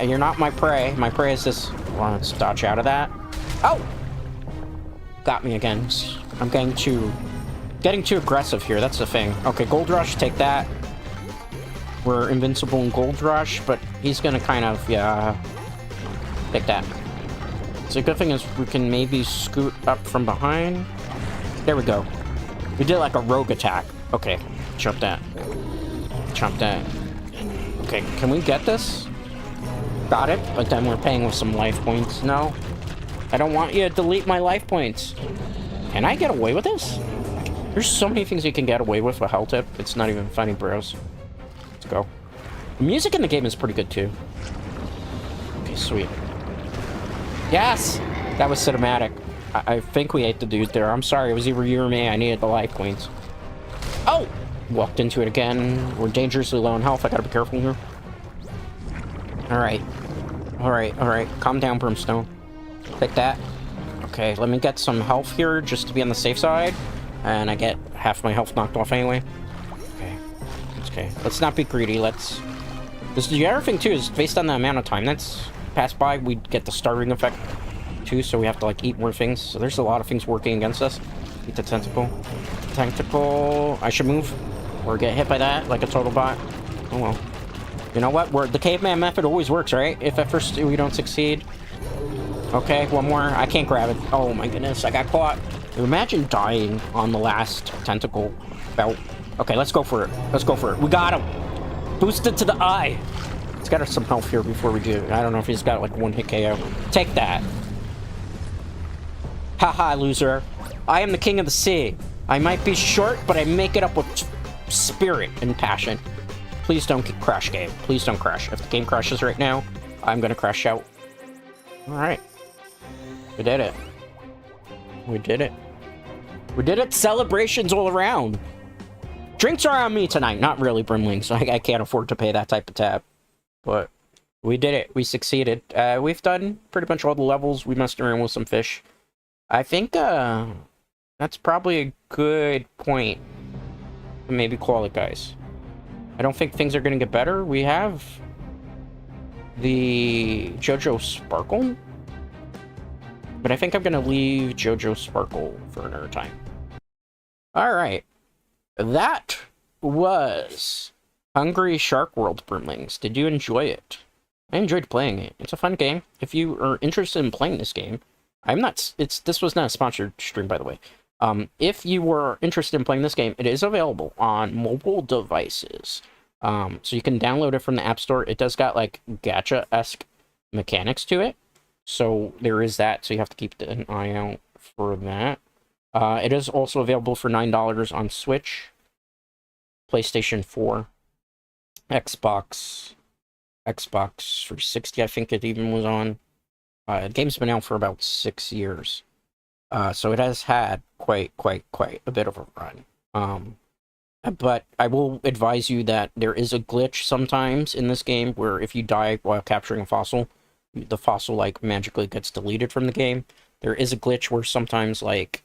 You're not my prey. My prey is this. Well, let's dodge out of that. Oh! Got me again. I'm getting too aggressive here. That's the thing. Okay, Gold Rush, take that. We're invincible in Gold Rush, but he's gonna kind of, yeah, take that. So the good thing is we can maybe scoot up from behind. There we go. We did like a rogue attack. Okay, chomp that. Chomp that. Okay, can we get this? Got it, but then we're paying with some life points. No, I don't want you to delete my life points. Can I get away with this? There's so many things you can get away with Hell Tip. It's not even funny, bros. Let's go. The music in the game is pretty good, too. Okay, sweet. Yes! That was cinematic. I think we ate the dude there. I'm sorry, it was either you or me. I needed the life points. Oh! Walked into it again. We're dangerously low in health. I gotta be careful here. Alright. Alright. Calm down, Brimstone. Take that. Okay, let me get some health here just to be on the safe side. And I get half my health knocked off anyway. Okay. Okay. Let's not be greedy. The other thing, too, is based on the amount of time that's passed by, we get the starving effect, too, so we have to, like, eat more things. So there's a lot of things working against us. Eat the tentacle. Tentacle. I should move. Or get hit by that, like a total bot. Oh, well. You know what? The caveman method always works, right? If at first we don't succeed. Okay, one more. I can't grab it. Oh, my goodness. I got caught. Imagine dying on the last tentacle belt. Okay, let's go for it. Let's go for it. We got him. Boosted to the eye. He's got some health here before we do. I don't know if he's got like one hit KO. Take that. Haha, loser. I am the king of the sea. I might be short, but I make it up with spirit and passion. Please don't crash, game. Please don't crash. If the game crashes right now, I'm gonna crash out. Alright. We did it. We did it. We did it. Celebrations all around. Drinks are on me tonight. Not really, Brimlings. I can't afford to pay that type of tab. But we did it. We succeeded. We've done pretty much all the levels. We messed around with some fish. I think that's probably a good point to maybe call it, guys. I don't think things are going to get better. We have the JoJo Sparkle. But I think I'm going to leave JoJo Sparkle for another time. Alright. That was Hungry Shark World, Brimlings. Did you enjoy it? I enjoyed playing it. It's a fun game. If you are interested in playing this game, this was not a sponsored stream, by the way. If you were interested in playing this game, it is available on mobile devices. So you can download it from the App Store. It does got, like, gacha-esque mechanics to it. So there is that, so you have to keep an eye out for that. It is also available for $9 on Switch, PlayStation 4, Xbox 360, I think it even was on. The game's been out for about 6 years. So it has had quite a bit of a run. But I will advise you that there is a glitch sometimes in this game where if you die while capturing a fossil, the fossil, like, magically gets deleted from the game. There is a glitch where sometimes, like,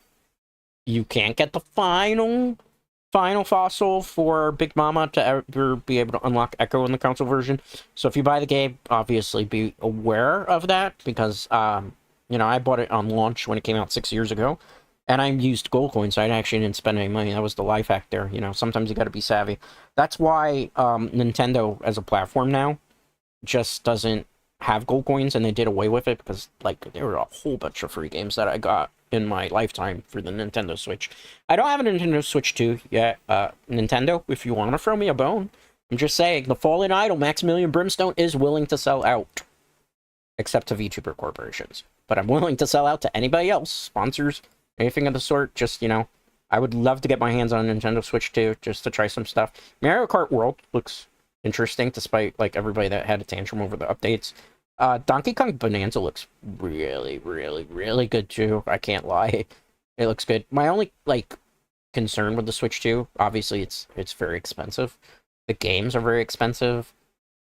you can't get the final final fossil for Big Mama to ever be able to unlock Echo in the console version. So if you buy the game, obviously be aware of that, because, you know, I bought it on launch when it came out 6 years ago, and I used gold coins, so I actually didn't spend any money. That was the life hack there. You know, sometimes you gotta be savvy. That's why Nintendo, as a platform now, just doesn't have gold coins, and they did away with it, because, like, there were a whole bunch of free games that I got in my lifetime for the Nintendo Switch. I don't have a Nintendo Switch 2 yet. Nintendo, if you want to throw me a bone, I'm just saying, the fallen idol, Maximilian Brimstone, is willing to sell out. Except to VTuber corporations. But I'm willing to sell out to anybody else, sponsors, anything of the sort. Just, you know, I would love to get my hands on a Nintendo Switch 2, just to try some stuff. Mario Kart World looks interesting, despite, like, everybody that had a tantrum over the updates. Donkey Kong Bonanza looks really, really, really good, too. I can't lie. It looks good. My only, like, concern with the Switch 2, obviously, it's very expensive. The games are very expensive.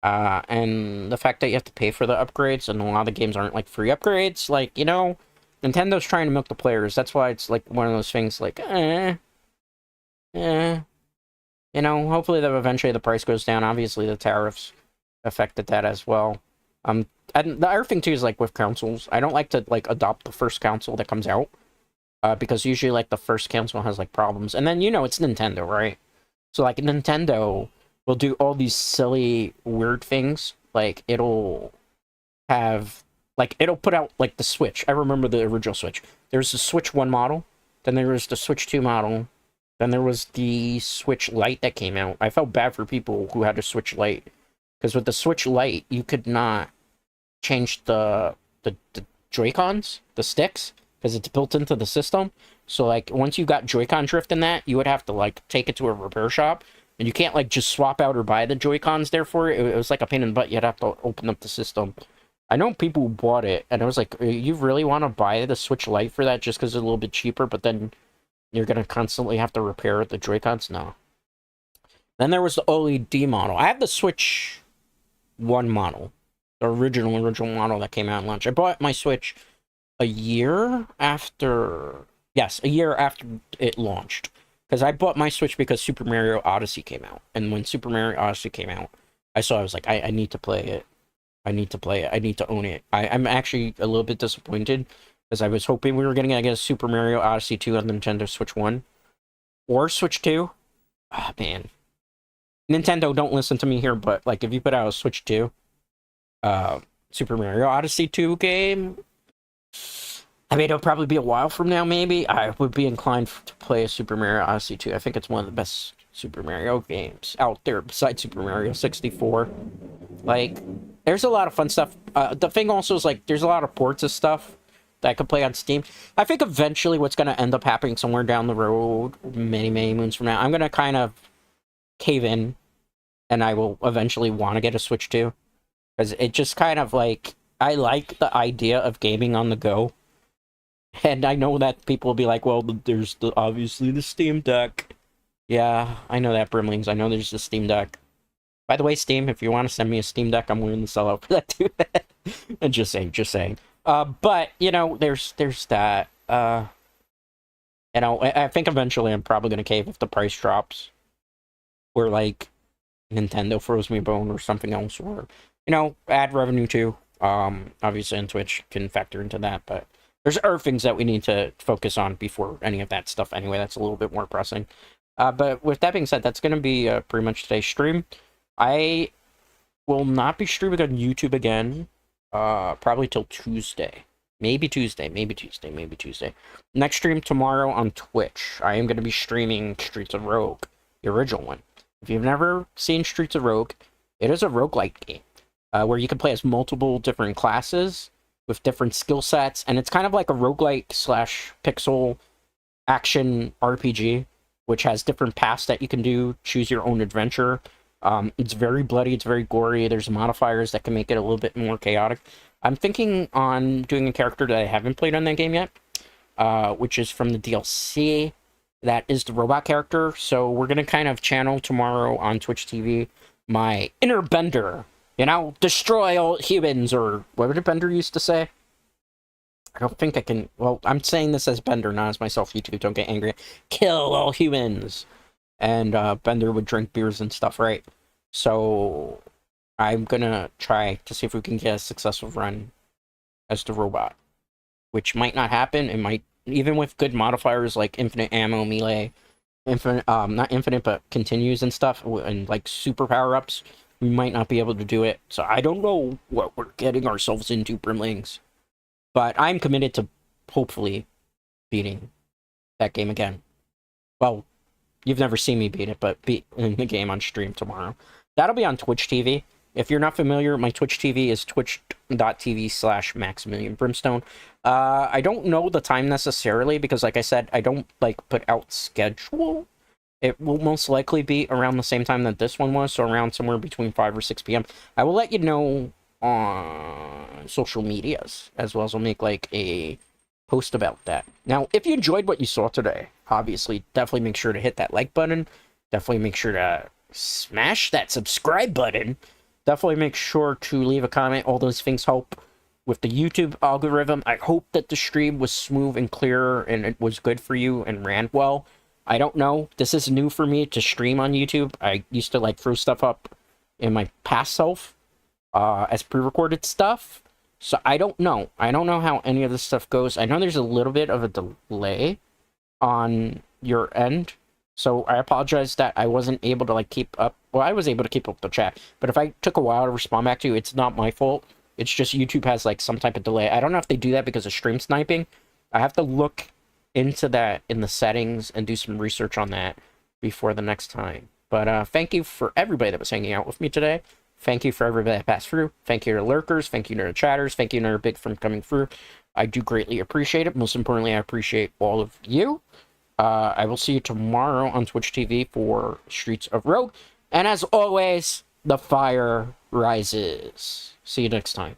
And the fact that you have to pay for the upgrades, and a lot of the games aren't, like, free upgrades. Like, you know, Nintendo's trying to milk the players. That's why it's, like, one of those things, like, You know, hopefully that eventually the price goes down. Obviously, the tariffs affected that as well. And the other thing, too, is, like, with consoles, I don't like to, like, adopt the first console that comes out. Because usually, like, the first console has, like, problems. And then, you know, it's Nintendo, right? So, like, Nintendo will do all these silly, weird things. Like, it'll have... Like, it'll put out, like, the Switch. I remember the original Switch. There's the Switch 1 model. Then there was the Switch 2 model. Then there was the Switch Lite that came out. I felt bad for people who had a Switch Lite. Because with the Switch Lite, you could not change the Joy-Cons, the sticks, because it's built into the system. So, like, once you got Joy-Con drift in that, you would have to, like, take it to a repair shop. And you can't, like, just swap out or buy the Joy-Cons there for it. It was like a pain in the butt. You'd have to open up the system. I know people who bought it, and I was like, you really want to buy the Switch Lite for that just because it's a little bit cheaper, but then you're going to constantly have to repair the Joy-Cons? No. Then there was the OLED model. I have the Switch 1 model. The original model that came out in launch. I bought my Switch a year after... Yes, a year after it launched. Because I bought my Switch because Super Mario Odyssey came out. And when Super Mario Odyssey came out, I was like, I need to play it. I need to play it. I need to own it. I'm actually a little bit disappointed, because I was hoping we were going to get a Super Mario Odyssey 2 on the Nintendo Switch 1. Or Switch 2. Ah, man. Nintendo, don't listen to me here, but, like, if you put out a Switch 2, Super Mario Odyssey 2 game, I mean, it'll probably be a while from now, maybe. I would be inclined to play a Super Mario Odyssey 2. I think it's one of the best Super Mario games out there, besides Super Mario 64. Like, there's a lot of fun stuff. The thing also is, like, there's a lot of ports of stuff that I could play on Steam. I think eventually what's going to end up happening somewhere down the road, many, many moons from now, I'm going to kind of cave in, and I will eventually want to get a Switch 2. Because it just kind of, like, I like the idea of gaming on the go. And I know that people will be like, well, there's obviously the Steam Deck. Yeah, I know that, Brimlings. I know there's the Steam Deck. By the way, Steam, if you want to send me a Steam Deck, I'm willing to sell out for that too. And just saying. But, you know, there's that. You know, I think eventually I'm probably going to cave if the price drops. Or, like, Nintendo throws me a bone or something else. Or, you know, ad revenue too. Obviously, and Twitch can factor into that. But there's other things that we need to focus on before any of that stuff. Anyway, that's a little bit more pressing. But with that being said, that's going to be pretty much today's stream. I will not be streaming on YouTube again, probably till Tuesday. Maybe Tuesday. Next stream tomorrow on Twitch. I am going to be streaming Streets of Rogue, the original one. If you've never seen Streets of Rogue, it is a roguelike game, where you can play as multiple different classes with different skill sets, and it's kind of like a roguelike / pixel action RPG, which has different paths that you can do, choose your own adventure. It's very bloody, it's very gory, there's modifiers that can make it a little bit more chaotic. I'm thinking on doing a character that I haven't played on that game yet, which is from the DLC. That is the robot character, so we're going to kind of channel tomorrow on Twitch TV my inner Bender. You know, destroy all humans, or what did Bender used to say? I don't think I can... Well, I'm saying this as Bender, not as myself, YouTube. Don't get angry. Kill all humans. and Bender would drink beers and stuff, right? So I'm gonna try to see if we can get a successful run as the robot, which might not happen. It might, even with good modifiers like infinite ammo, melee, infinite, not infinite, but continues and stuff, and like super power ups, we might not be able to do it. So I don't know what we're getting ourselves into, Brimlings. But I'm committed to hopefully beating that game again. Well, you've never seen me beat it, but beat in the game on stream tomorrow. That'll be on Twitch TV. If you're not familiar, my Twitch TV is twitch.tv/Maximilian Brimstone. I don't know the time necessarily because, like I said, I don't like put out schedule. It will most likely be around the same time that this one was, so around somewhere between 5 or 6 p.m. I will let you know on social medias, as well as I'll make like a post about that. Now, if you enjoyed what you saw today, obviously, definitely make sure to hit that like button. Definitely make sure to smash that subscribe button. Definitely make sure to leave a comment. All those things help with the YouTube algorithm. I hope that the stream was smooth and clear and it was good for you and ran well. I don't know. This is new for me to stream on YouTube. I used to like throw stuff up in my past self as pre-recorded stuff. So I don't know. I don't know how any of this stuff goes. I know there's a little bit of a delay on your end. So I apologize that I wasn't able to like keep up. Well, I was able to keep up the chat, but if I took a while to respond back to you, it's not my fault. It's just YouTube has like some type of delay. I don't know if they do that because of stream sniping. I have to look into that in the settings and do some research on that before the next time. But thank you for everybody that was hanging out with me today. Thank you for everybody that passed through. Thank you to lurkers. Thank you to chatters. Thank you to Big for coming through. I do greatly appreciate it. Most importantly, I appreciate all of you. I will see you tomorrow on Twitch TV for Streets of Rogue. And as always, the fire rises. See you next time.